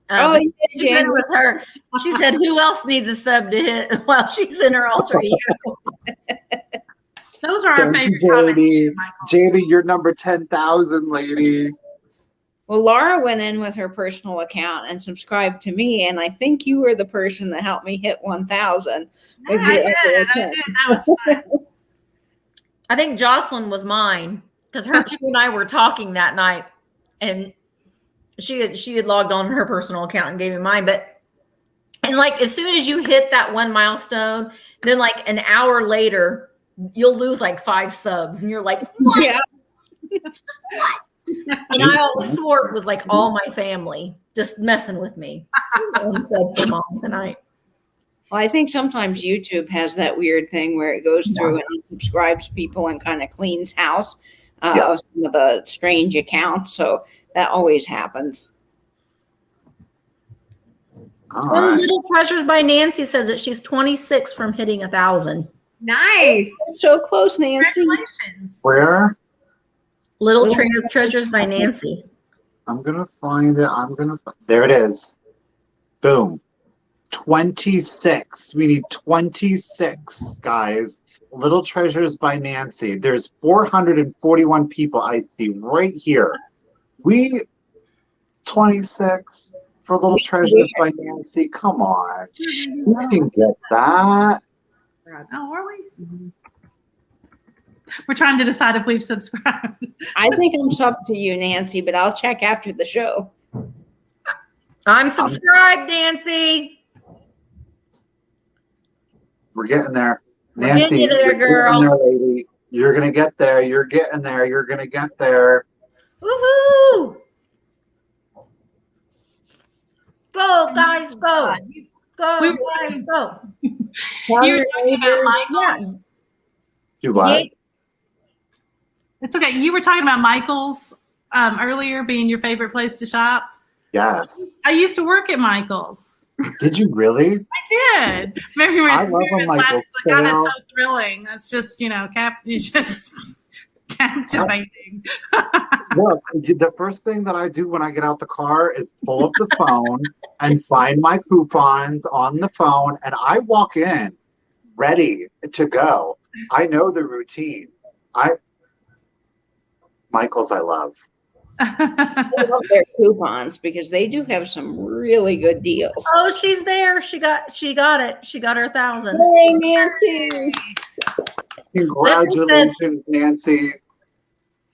Jamie. It was her. She said, "Who else needs a sub to hit while she's in her alter ego?" Those are our favorite comments too, Michael. Jamie, you're number 10,000, lady. Well, Laura went in with her personal account and subscribed to me, and I think you were the person that helped me hit 1,000 with I your did. other I account. did. That was fun. I think Jocelyn was mine because she and I were talking that night, and she had logged on her personal account and gave me mine. But and like as soon as you hit that one milestone, then like an hour later, you'll lose like 5 subs, and you're like, what? Yeah. And I always swore it was like all my family just messing with me. One sub for mom tonight. Well, I think sometimes YouTube has that weird thing where it goes through and unsubscribes people and kind of cleans house of some of the strange accounts. So that always happens. All Oh, right. Little Treasures by Nancy says that she's 26 from hitting 1,000. Nice. So close, Nancy. Congratulations. Where? Little Treasures by Nancy. I'm gonna find it. There it is. Boom. 26. We need 26, guys. Little Treasures by Nancy. There's 441 people I see right here. 26 for Little Treasures by Nancy. Come on. You can get that. Oh, are we? We're trying to decide if we've subscribed. I think I'm subbed to you, Nancy, but I'll check after the show. I'm subscribed, Nancy. We're getting there. We're Nancy, getting you there, you're getting girl. there, lady. You're gonna get there. You're getting there. You're gonna get there. Woohoo! Go, guys, go. Go, We- guys, go. You were talking about Michael's. Do what? Jake, It's okay. You were talking about Michael's earlier being your favorite place to shop. Yes. I used to work at Michael's. Did you really? I did. Very, very I love a Michael's God, sale. it's so thrilling. That's just, it's just captivating. Look, the first thing that I do when I get out the car is pull up the phone and find my coupons on the phone, and I walk in ready to go. I know the routine. Michael's I love. I love their coupons because they do have some really good deals. oh, she's there. She got it. She got her 1,000. Hey, Nancy. Congratulations, Nancy.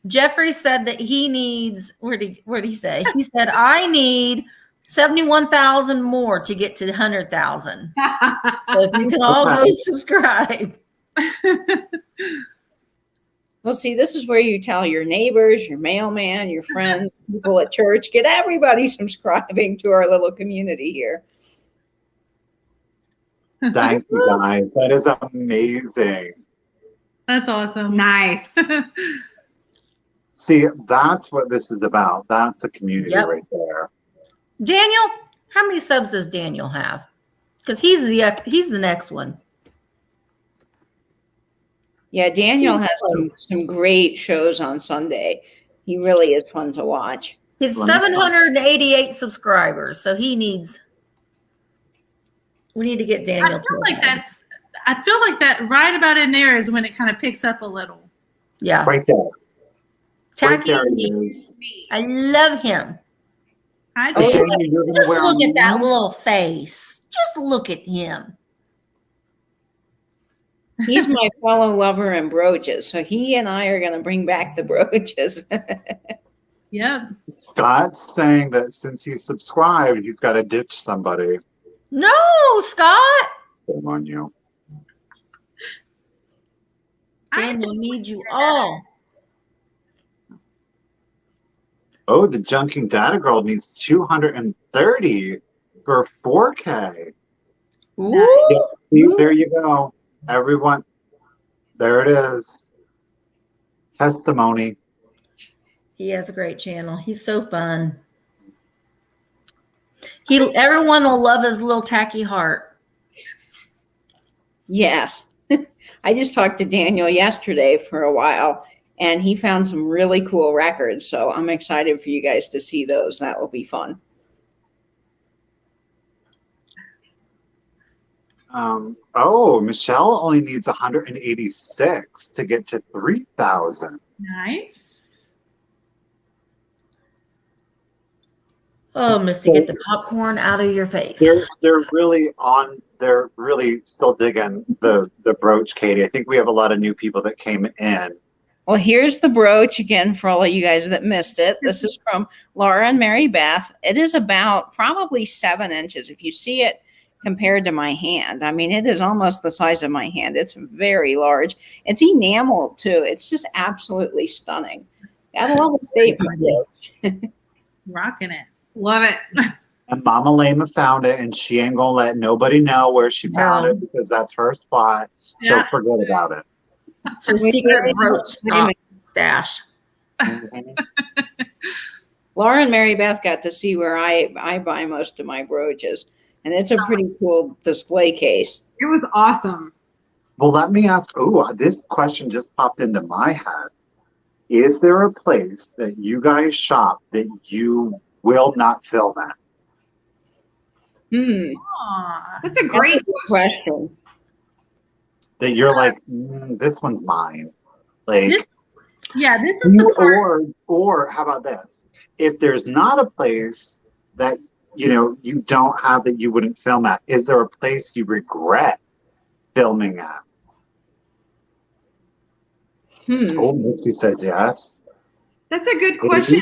Jeffrey said that he needs, where did he say? He said, I need 71,000 more to get to 100,000. So if you can all go subscribe. Well, see, this is where you tell your neighbors, your mailman, your friends, people at church, get everybody subscribing to our little community here. Thank you, guys. That is amazing. That's awesome. Nice. See, that's what this is about. That's a community Yep. right there. Daniel, how many subs does Daniel have? Because he's the next one. Yeah, Daniel has some great shows on Sunday. He really is fun to watch. He's 788 subscribers, so we need to get Daniel. I feel like that right about in there is when it kind of picks up a little. Yeah. Right there. Right Tacky there is it he. is. I love him. I Okay, do. you're gonna Just wear look at that them? little face. Just look at him. He's my fellow lover in brooches, so he and I are going to bring back the brooches. Yep. Scott's saying that since he's subscribed, he's got to ditch somebody. No, Scott. Shame on you. Daniel needs you all. Oh, the Junking Data Girl needs 230 for 4K. Ooh. Yeah, see, there you go. Everyone, there it is. Testimony. He has a great channel. He's so fun. Everyone will love his little tacky heart. Yes. I just talked to Daniel yesterday for a while, and he found some really cool records. So I'm excited for you guys to see those. That will be fun. Michelle only needs 186 to get to 3,000. Nice. Oh, Misty, get the popcorn out of your face. They're really still digging the brooch, Katie. I think we have a lot of new people that came in. Well, here's the brooch again for all of you guys that missed it. This is from Laura and Mary Beth. It is about probably 7 inches. If you see it compared to my hand, I mean, it is almost the size of my hand. It's very large. It's enamel too. It's just absolutely stunning. Gotta love a statement brooch. Rocking it. Love it. And Mama Lama found it, and she ain't gonna let nobody know where she found it because that's her spot. So Yeah. forget about it. It's her secret brooch stash. Laura and Mary Beth got to see where I buy most of my brooches, and it's a pretty cool display case. It was awesome. Well, let me ask. Oh, this question just popped into my head. Is there a place that you guys shop that you will not film at? Aw. That's a great question. That you're like, this one's mine. Like, This is the part. or how about this? If there's not a place that you don't have that you wouldn't film at, is there a place you regret filming at? Oh, Misty says yes. That's a good question.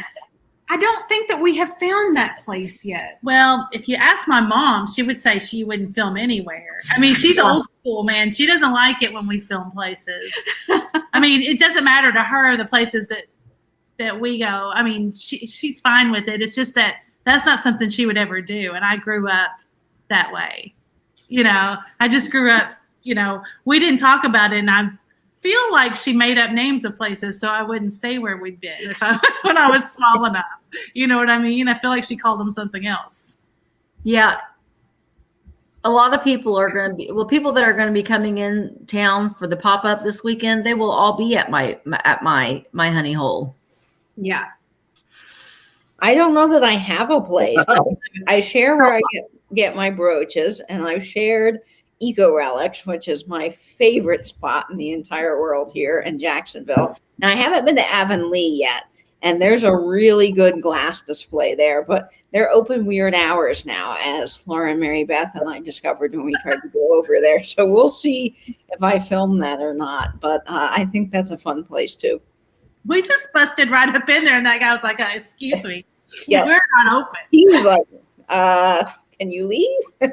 I don't think that we have found that place yet. Well, if you ask my mom, she would say she wouldn't film anywhere. I mean, she's old school, man. She doesn't like it when we film places. I mean, it doesn't matter to her the places that we go. I mean, she's fine with it. It's just that that's not something she would ever do. And I grew up that way. I just grew up, we didn't talk about it, and I feel like she made up names of places so I wouldn't say where we'd been when I was small enough. You know what I mean? I feel like she called them something else. Yeah. A lot of people are going to be, people that are going to be coming in town for the pop-up this weekend, they will all be at my honey hole. Yeah. I don't know that I have a place. I share where I get my brooches, and I've shared Eco Relics, which is my favorite spot in the entire world here in Jacksonville. Now, I haven't been to Avonlea yet, and there's a really good glass display there, but they're open weird hours now, as Laura and Mary Beth and I discovered when we tried to go over there. So we'll see if I film that or not, but I think that's a fun place too. We just busted right up in there, and that guy was like, excuse me, Yeah. we're not open. He was like, can you leave?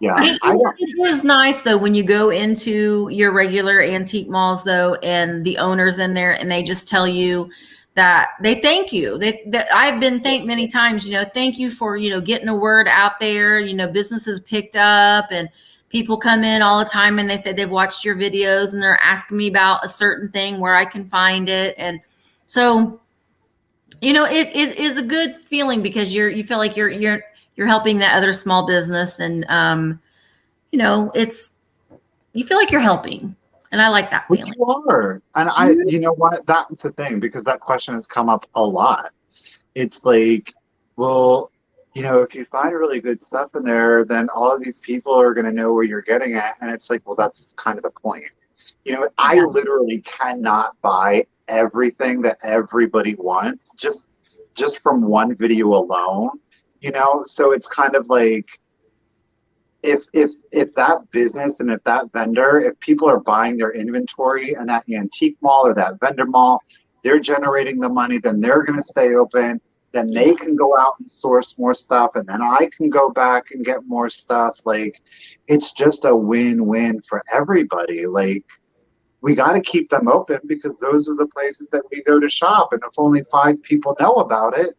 Yeah, It is nice though when you go into your regular antique malls though, and the owners in there, and they just tell you that they thank you. That I've been thanked many times. Thank you for getting a word out there. Businesses picked up, and people come in all the time, and they say they've watched your videos, and they're asking me about a certain thing where I can find it, and so it is a good feeling because you feel like you're helping that other small business, and you feel like you're helping, and I like that feeling. You are, and you know what? That's the thing, because that question has come up a lot. It's like, well, if you find really good stuff in there, then all of these people are going to know where you're getting at, and it's like, well, that's kind of the point. I literally cannot buy everything that everybody wants just from one video alone. So it's kind of like, if that business and if that vendor, if people are buying their inventory in that antique mall or that vendor mall, they're generating the money, then they're going to stay open, then they can go out and source more stuff, and then I can go back and get more stuff. Like, it's just a win-win for everybody. Like, we got to keep them open because those are the places that we go to shop, and if only 5 people know about it,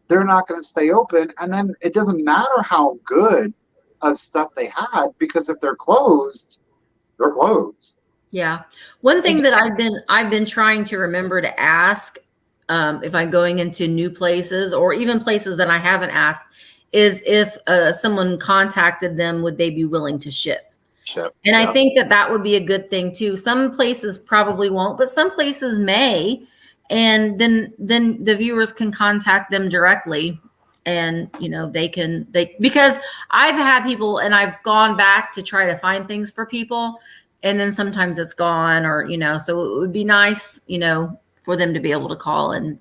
they're not going to stay open. And then it doesn't matter how good of stuff they had, because if they're closed, they're closed. Yeah. One thing that I've been trying to remember to ask, if I'm going into new places or even places that I haven't asked, is if someone contacted them, would they be willing to ship? And I think that would be a good thing too. Some places probably won't, but some places may. And then the viewers can contact them directly, and because I've had people, and I've gone back to try to find things for people, and then sometimes it's gone, or so it would be nice for them to be able to call, and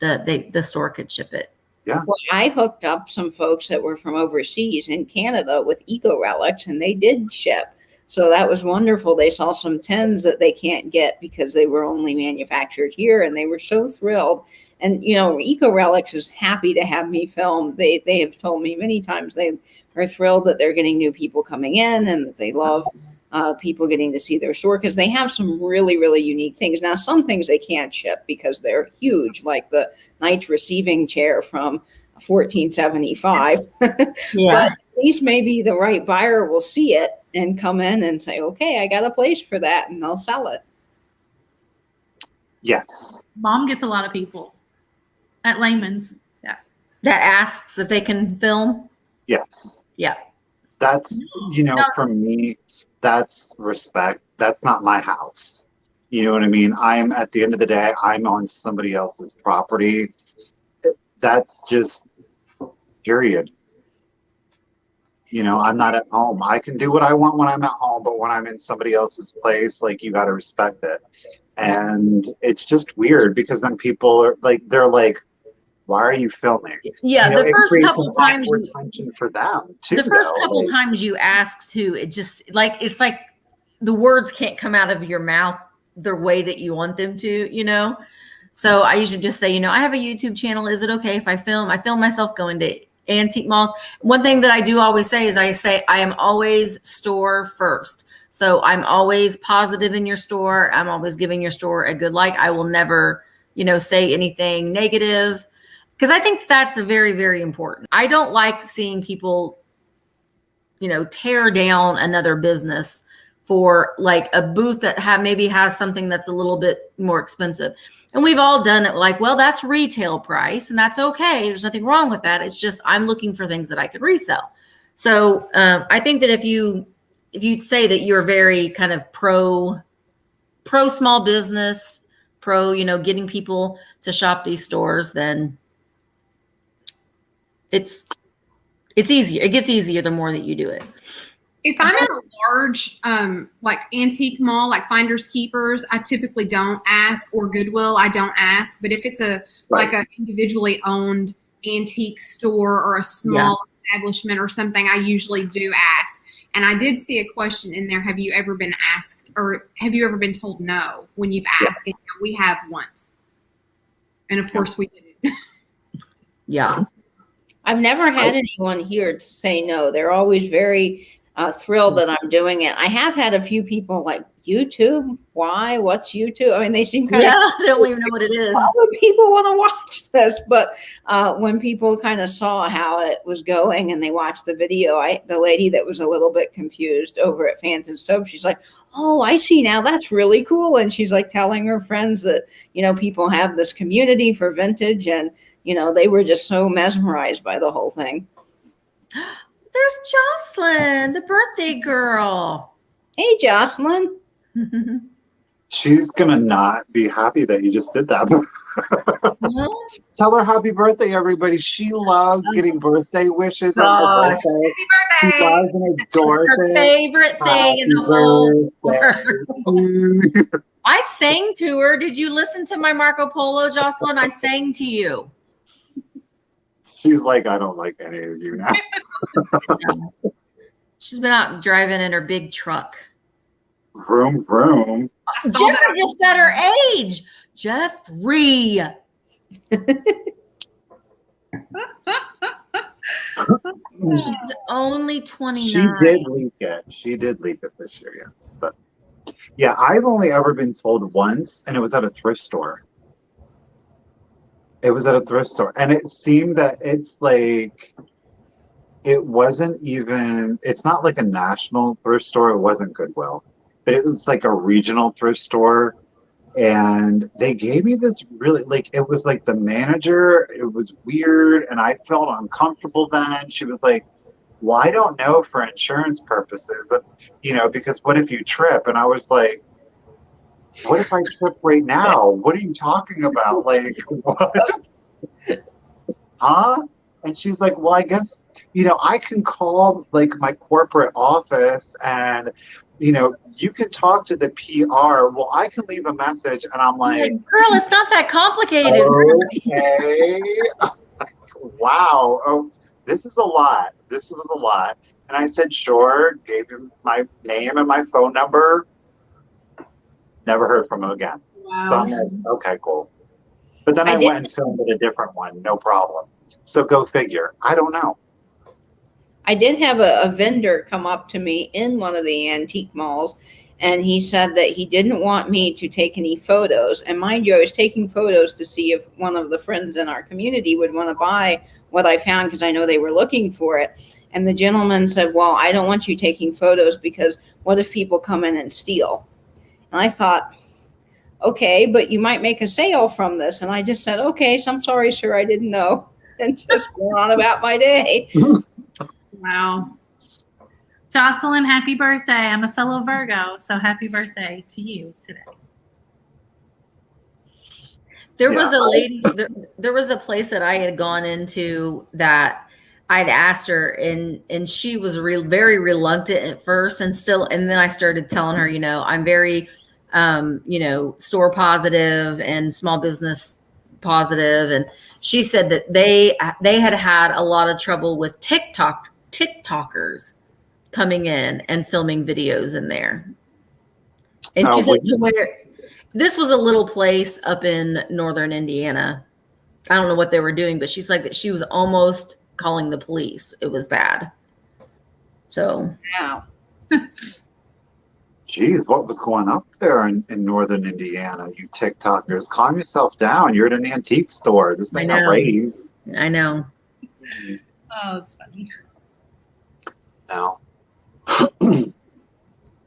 the store could ship it. Yeah. Well, I hooked up some folks that were from overseas in Canada with eco relics, and they did ship. So that was wonderful. They saw some tins that they can't get because they were only manufactured here, and they were so thrilled. And Eco Relics is happy to have me film. They have told me many times they are thrilled that they're getting new people coming in, and that they love people getting to see their store because they have some really, really unique things. Now, some things they can't ship because they're huge, like the Knight's receiving chair from 1475. Yeah. But at least maybe the right buyer will see it and come in and say, okay, I got a place for that, and they'll sell it. Yes. Mom gets a lot of people at Layman's. Yeah. That asks if they can film. Yes. Yeah. That's, for me, that's respect. That's not my house. You know what I mean? At the end of the day, I'm on somebody else's property. That's just period. I'm not at home. I can do what I want when I'm at home, but when I'm in somebody else's place, you got to respect it. And it's just weird because then people are they're like, why are you filming? Yeah, the first couple times attention for them too. The first couple times you ask to, it just it's like the words can't come out of your mouth the way that you want them to, So I usually just say, I have a YouTube channel. Is it okay if I film? I film myself going to antique malls. One thing that I do always say is I am always store first. So I'm always positive in your store. I'm always giving your store a good like. I will never, say anything negative because I think that's very, very important. I don't like seeing people, tear down another business for a booth that maybe has something that's a little bit more expensive. And we've all done it well, that's retail price and that's okay. There's nothing wrong with that. It's just, I'm looking for things that I could resell. So I think that if you say that you're very kind of pro small business, pro, getting people to shop these stores, then it's easier. It gets easier the more that you do it. If I'm in a large, antique mall, like Finders Keepers, I typically don't ask, or Goodwill, I don't ask. But if it's a individually owned antique store or a small establishment or something, I usually do ask. And I did see a question in there. Have you ever been asked, or have you ever been told no when you've asked? And we have once. And of course we didn't. Yeah. I've never had anyone here to say no. They're always very thrilled that I'm doing it. I have had a few people like, YouTube? Why? What's YouTube? I mean, they seem kind of... Yeah, they don't even know what it is. Why would people want to watch this? But when people kind of saw how it was going and they watched the video, the lady that was a little bit confused over at Fans and Soap, she's like, oh, I see now. That's really cool. And she's telling her friends that, people have this community for vintage, and, they were just so mesmerized by the whole thing. There's Jocelyn, the birthday girl. Hey, Jocelyn. She's gonna not be happy that you just did that. Tell her happy birthday, everybody. She loves getting birthday wishes on her birthday. Happy birthday! She loves and adores It's her it. favorite thing in the whole birthday. world. I sang to her. Did you listen to my Marco Polo, Jocelyn? I sang to you. She's like, I don't like any of you now. She's been out driving in her big truck. Vroom, vroom. Jeffrey just said her age. Jeffrey. She's only 29. She did leak it. She did leak it this year, yes. But yeah, I've only ever been told once, and it was at a thrift store. It was at a thrift store, and it seemed that it's it wasn't even, it's not like a national thrift store. It wasn't Goodwill, but it was like a regional thrift store. And they gave me this really, it was like the manager, it was weird. And I felt uncomfortable then. She was like, well, I don't know for insurance purposes, because what if you trip? And I was like, what if I trip right now? What are you talking about? What? Huh? And she's like, well, I guess, I can call like my corporate office and, you can talk to the PR. Well, I can leave a message. And I'm I'm like, like, girl, it's not that complicated. okay. Wow. Oh, this is a lot. This was a lot. And I said, sure, gave him my name and my phone number. Never heard from him again. So I'm like, okay, cool. But then I went and filmed at a different one. No problem. So go figure. I don't know. I did have a vendor come up to me in one of the antique malls, and he said that he didn't want me to take any photos. And mind you, I was taking photos to see if one of the friends in our community would want to buy what I found, because I know they were looking for it. And the gentleman said, well, I don't want you taking photos because what if people come in and steal? And I thought, okay, but you might make a sale from this. And I just said, okay, so I'm sorry, sir, I didn't know. And just went on about my day. Wow. Jocelyn, happy birthday. I'm a fellow Virgo, so happy birthday to you today. There was a lady, there was a place that I had gone into that I'd asked her, and she was very reluctant at first, and then I started telling her, I'm very, store positive and small business positive. And she said that they had a lot of trouble with TikTokers coming in and filming videos in there. And she said to where this was a little place up in northern Indiana. I don't know what they were doing, but she's like that she was almost calling the police. It was bad. So, wow. Geez, what was going up there in northern Indiana? You TikTokers, calm yourself down. You're at an antique store. This thing got raised. I know. Oh, it's funny. No.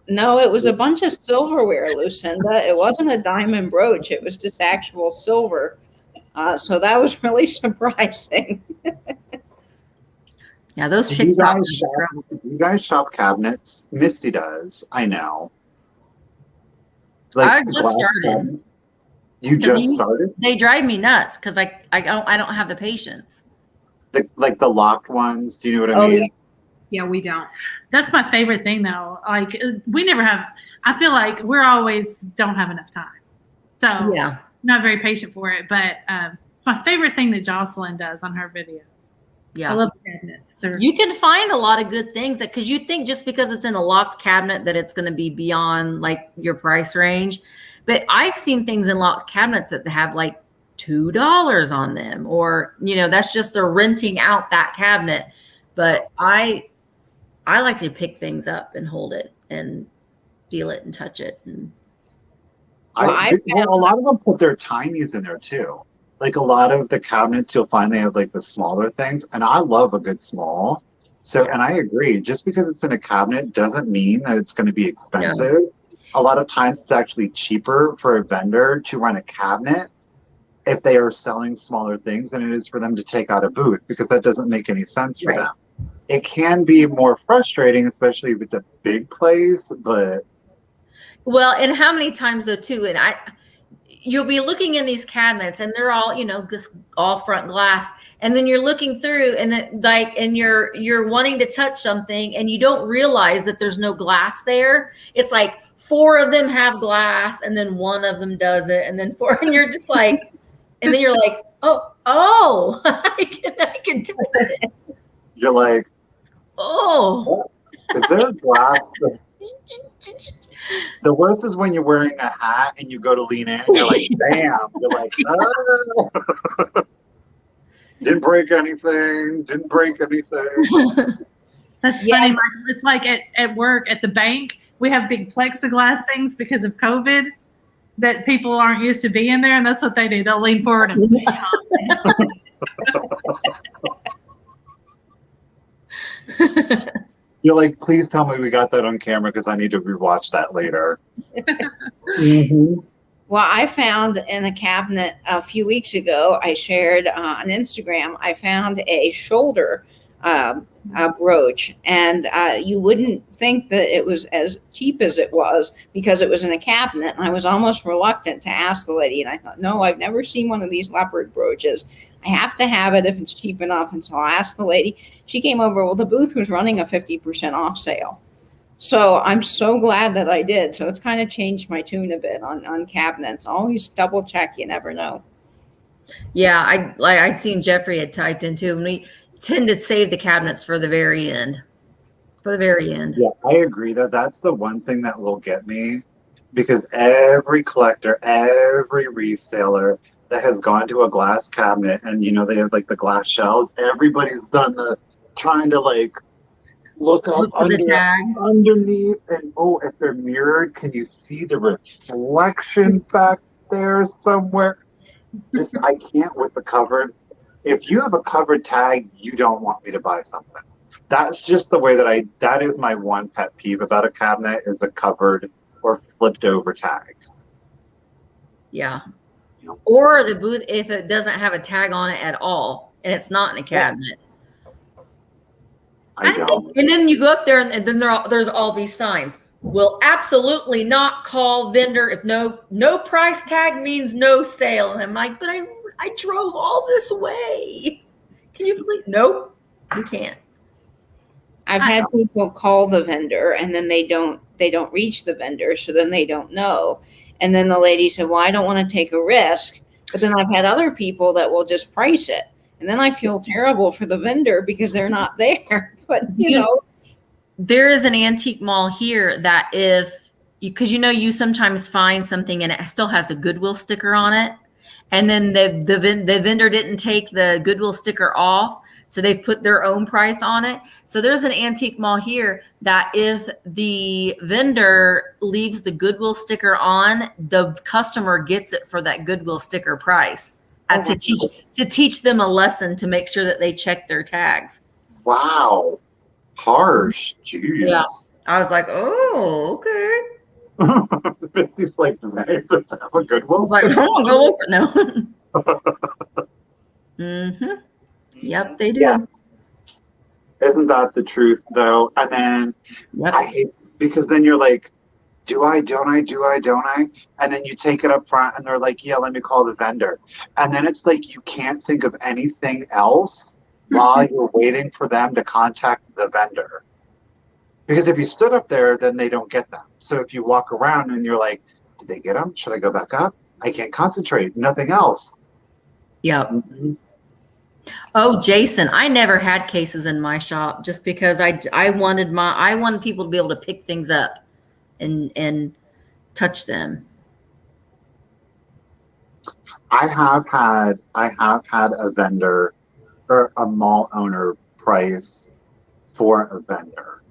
No, it was a bunch of silverware, Lucinda. It wasn't a diamond brooch. It was just actual silver. So that was really surprising. Yeah, those Do TikToks. you guys shop cabinets? Misty does. I know. I just started. Cabinet. You just started? They drive me nuts because I don't have the patience. Like the locked ones. Do you know what I mean? Yeah, we don't. That's my favorite thing, though. Like, we never have, I feel like we're always don't have enough time. So, Yeah. I'm not very patient for it, but it's my favorite thing that Jocelyn does on her videos. Yeah. I love cabinets. You can find a lot of good things because you think just because it's in a locked cabinet that it's going to be beyond like your price range. But I've seen things in locked cabinets that have like $2 on them, or, that's just they're renting out that cabinet. But I like to pick things up and hold it and feel it and touch it. And a lot of them put their tinies in there too. Like a lot of the cabinets, you'll find they have like the smaller things, and I love a good small. So, and I agree, just because it's in a cabinet doesn't mean that it's going to be expensive. Yeah. A lot of times it's actually cheaper for a vendor to run a cabinet if they are selling smaller things than it is for them to take out a booth, because that doesn't make any sense for them. It can be more frustrating, especially if it's a big place, but. Well, and how many times though too, and you'll be looking in these cabinets and they're all, just all front glass. And then you're looking through and you're wanting to touch something and you don't realize that there's no glass there. It's like 4 of them have glass and then 1 of them doesn't. And then 4, and you're just like, and then you're like, oh, I can touch it. You're like, oh, is there glass? The worst is when you're wearing a hat and you go to lean in and you're like, bam. You're like, oh. Didn't break anything. That's funny, Michael. It's like at work, at the bank, we have big plexiglass things because of COVID that people aren't used to being there, and that's what they do. They'll lean forward and You're like, please tell me we got that on camera because I need to rewatch that later. Well, I found in a cabinet a few weeks ago, I shared on Instagram, I found a shoulder brooch, and you wouldn't think that it was as cheap as it was because it was in a cabinet. And I was almost reluctant to ask the lady, and I thought, no, I've never seen one of these leopard brooches. I have to have it if it's cheap enough. And so I asked the lady. She came over. Well, the booth was running a 50% off sale. So I'm so glad that I did. So it's kind of changed my tune a bit on cabinets. Always double check. You never know. Yeah, I'd seen Jeffrey had typed into, and we tend to save the cabinets for the very end. For the very end. Yeah, I agree that that's the one thing that will get me, because every collector, every reseller that has gone to a glass cabinet and they have like the glass shelves, everybody's done the trying to like look up the tag underneath, and if they're mirrored, can you see the reflection back there somewhere? Just I can't with the covered. If you have a covered tag, you don't want me to buy something. That's just the way that is my one pet peeve about a cabinet, is a covered or flipped over tag. Yeah. Or the booth, if it doesn't have a tag on it at all and it's not in a cabinet. I don't. And then you go up there and then there's all these signs. Will absolutely not call vendor if no price tag means no sale. And I'm like, but I drove all this way. Can you please? Nope, you can't. I've had people call the vendor and then they don't reach the vendor, so then they don't know. And then the lady said, well, I don't want to take a risk. But then I've had other people that will just price it. And then I feel terrible for the vendor because they're not there. But, there is an antique mall here that because you sometimes find something and it still has a Goodwill sticker on it. And then the vendor didn't take the Goodwill sticker off. So they put their own price on it. So there's an antique mall here that if the vendor leaves the Goodwill sticker on, the customer gets it for that Goodwill sticker price. To teach them a lesson to make sure that they check their tags. Wow. Harsh. Jeez. Yeah. I was like, oh, okay. Misty's like, does anyone have a Goodwill? Like, go look for no. Mm-hmm. Yep, they do. Yeah. Isn't that the truth, though? And then I hate, because then you're like, do I, don't I? And then you take it up front and they're like, yeah, let me call the vendor. And then it's like you can't think of anything else while you're waiting for them to contact the vendor. Because if you stood up there, then they don't get them. So if you walk around and you're like, did they get them? Should I go back up? I can't concentrate. Nothing else. Yep. Mm-hmm. Oh, Jason, I never had cases in my shop just because I wanted people to be able to pick things up and touch them. I have had a vendor or a mall owner price for a vendor,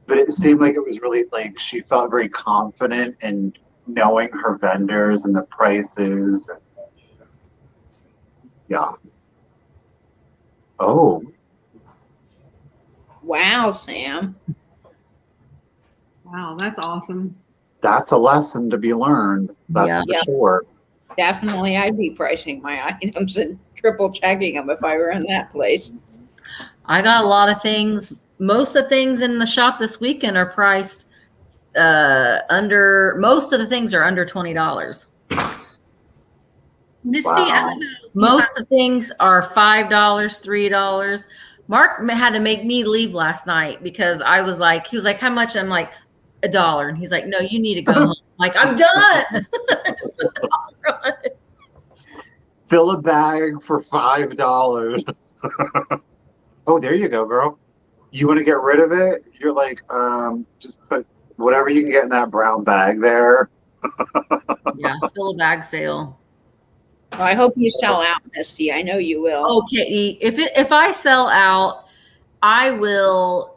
but it seemed like it was really like she felt very confident in knowing her vendors and the prices. Yeah. Oh. Wow, Sam. Wow, that's awesome. That's a lesson to be learned. That's for sure. Definitely, I'd be pricing my items and triple checking them if I were in that place. I got a lot of things. Most of the things in the shop this weekend are priced most of the things are under $20. Misty, Wow. I don't know. Most of the things are $5, $3. Mark had to make me leave last night because he was like, how much? I'm like, $1. And he's like, no, you need to go home. I'm like, I'm done. Just put the dollar on it. Fill a bag for $5. Oh, there you go, girl. You want to get rid of it? You're like, just put whatever you can get in that brown bag there. Yeah, fill a bag sale. Well, I hope you sell out, Misty. I know you will. Okay, if I sell out, I will.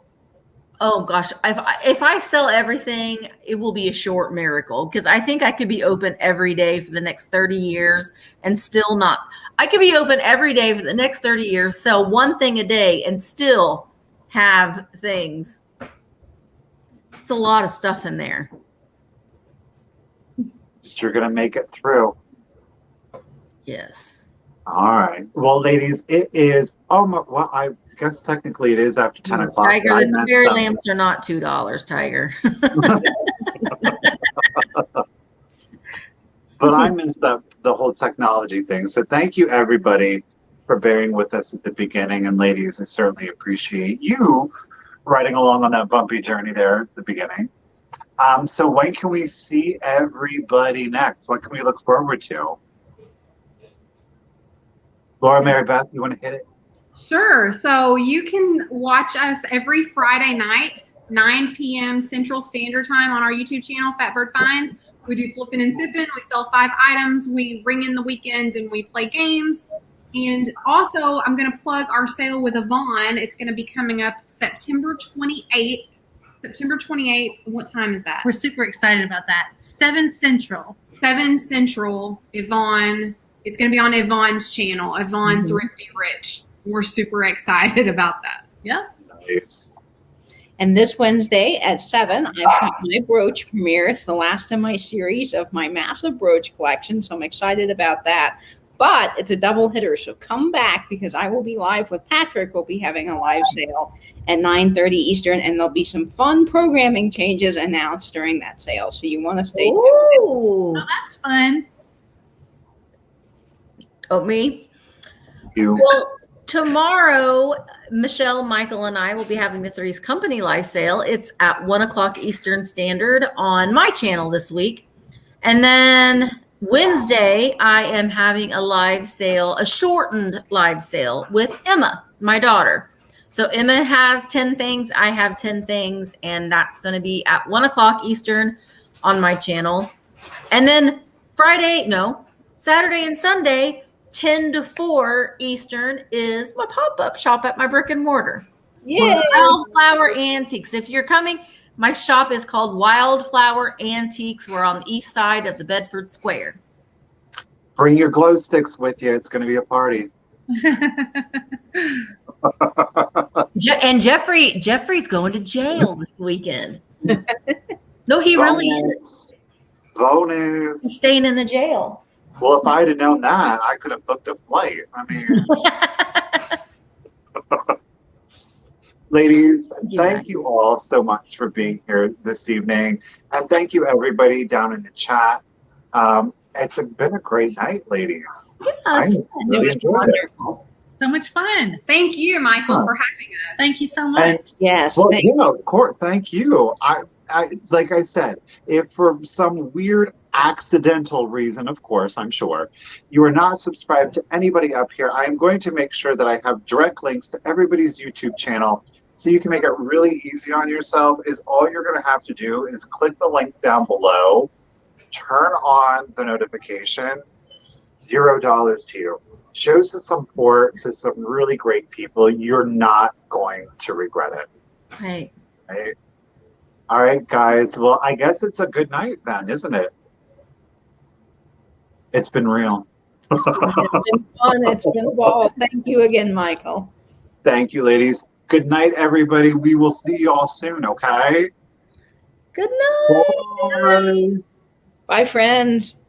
Oh gosh, if I sell everything, it will be a short miracle because I think I could be open every day for the next 30 years and still not. I could be open every day for the next 30 years, sell one thing a day, and still have things. It's a lot of stuff in there. You're gonna make it through. Yes. All right. Well, ladies, it is. Oh my! Well, I guess technically it is after 10 o'clock. Tiger, I the messed fairy up. lamps are not $2, Tiger. But I messed up the whole technology thing. So thank you, everybody, for bearing with us at the beginning. And ladies, I certainly appreciate you riding along on that bumpy journey there at the beginning. So when can we see everybody next? What can we look forward to? Laura, Mary Beth, you want to hit it? Sure. So you can watch us every Friday night, 9 p.m. Central Standard Time on our YouTube channel, Fatbird Finds. We do flipping and sipping. We sell 5 items. We ring in the weekends and we play games. And also, I'm going to plug our sale with Yvonne. It's going to be coming up September 28th. September 28th. What time is that? We're super excited about that. 7 Central. 7 Central, Yvonne. It's going to be on Yvonne's channel, Yvonne Thrifty Rich. We're super excited about that. Yeah. Nice. And this Wednesday at 7, I've got my Brooch Premier. It's the last in my series of my massive brooch collection, so I'm excited about that. But it's a double hitter, so come back because I will be live with Patrick. We'll be having a live sale at 9:30 Eastern, and there'll be some fun programming changes announced during that sale. So you want to stay tuned. Ooh. Oh, that's fun. Oh, me? You. Well, tomorrow, Michelle, Michael, and I will be having the Three's Company live sale. It's at 1 o'clock Eastern Standard on my channel this week. And then Wednesday, I am having a live sale, a shortened live sale with Emma, my daughter. So Emma has 10 things. I have 10 things. And that's going to be at 1 o'clock Eastern on my channel. And then Saturday and Sunday, 10 to 4 Eastern is my pop-up shop at my brick and mortar. Yeah. Wildflower Antiques. If you're coming, my shop is called Wildflower Antiques. We're on the east side of the Bedford Square. Bring your glow sticks with you. It's going to be a party. And Jeffrey's going to jail this weekend. No, he really is. Bonus. He's staying in the jail. Well, if I'd have known that, I could have booked a flight. I mean, ladies, thank you all so much for being here this evening. And thank you, everybody down in the chat. It's been a great night, ladies. Yes. It was wonderful. So much fun. Thank you, Michael, for having us. Thank you so much. And, Yes. well, of course, thank you. I, like I said, if for some weird accidental reason, of course, I'm sure, you are not subscribed to anybody up here, I am going to make sure that I have direct links to everybody's YouTube channel so you can make it really easy on yourself. Is all you're going to have to do is click the link down below, turn on the notification, $0 to you. Show some support to some really great people. You're not going to regret it. Right. Right? All right, guys. Well, I guess it's a good night then, isn't it? It's been real. It's been fun. It's been a ball. Thank you again, Michael. Thank you, ladies. Good night, everybody. We will see you all soon, okay? Good night. Bye. Bye, friends.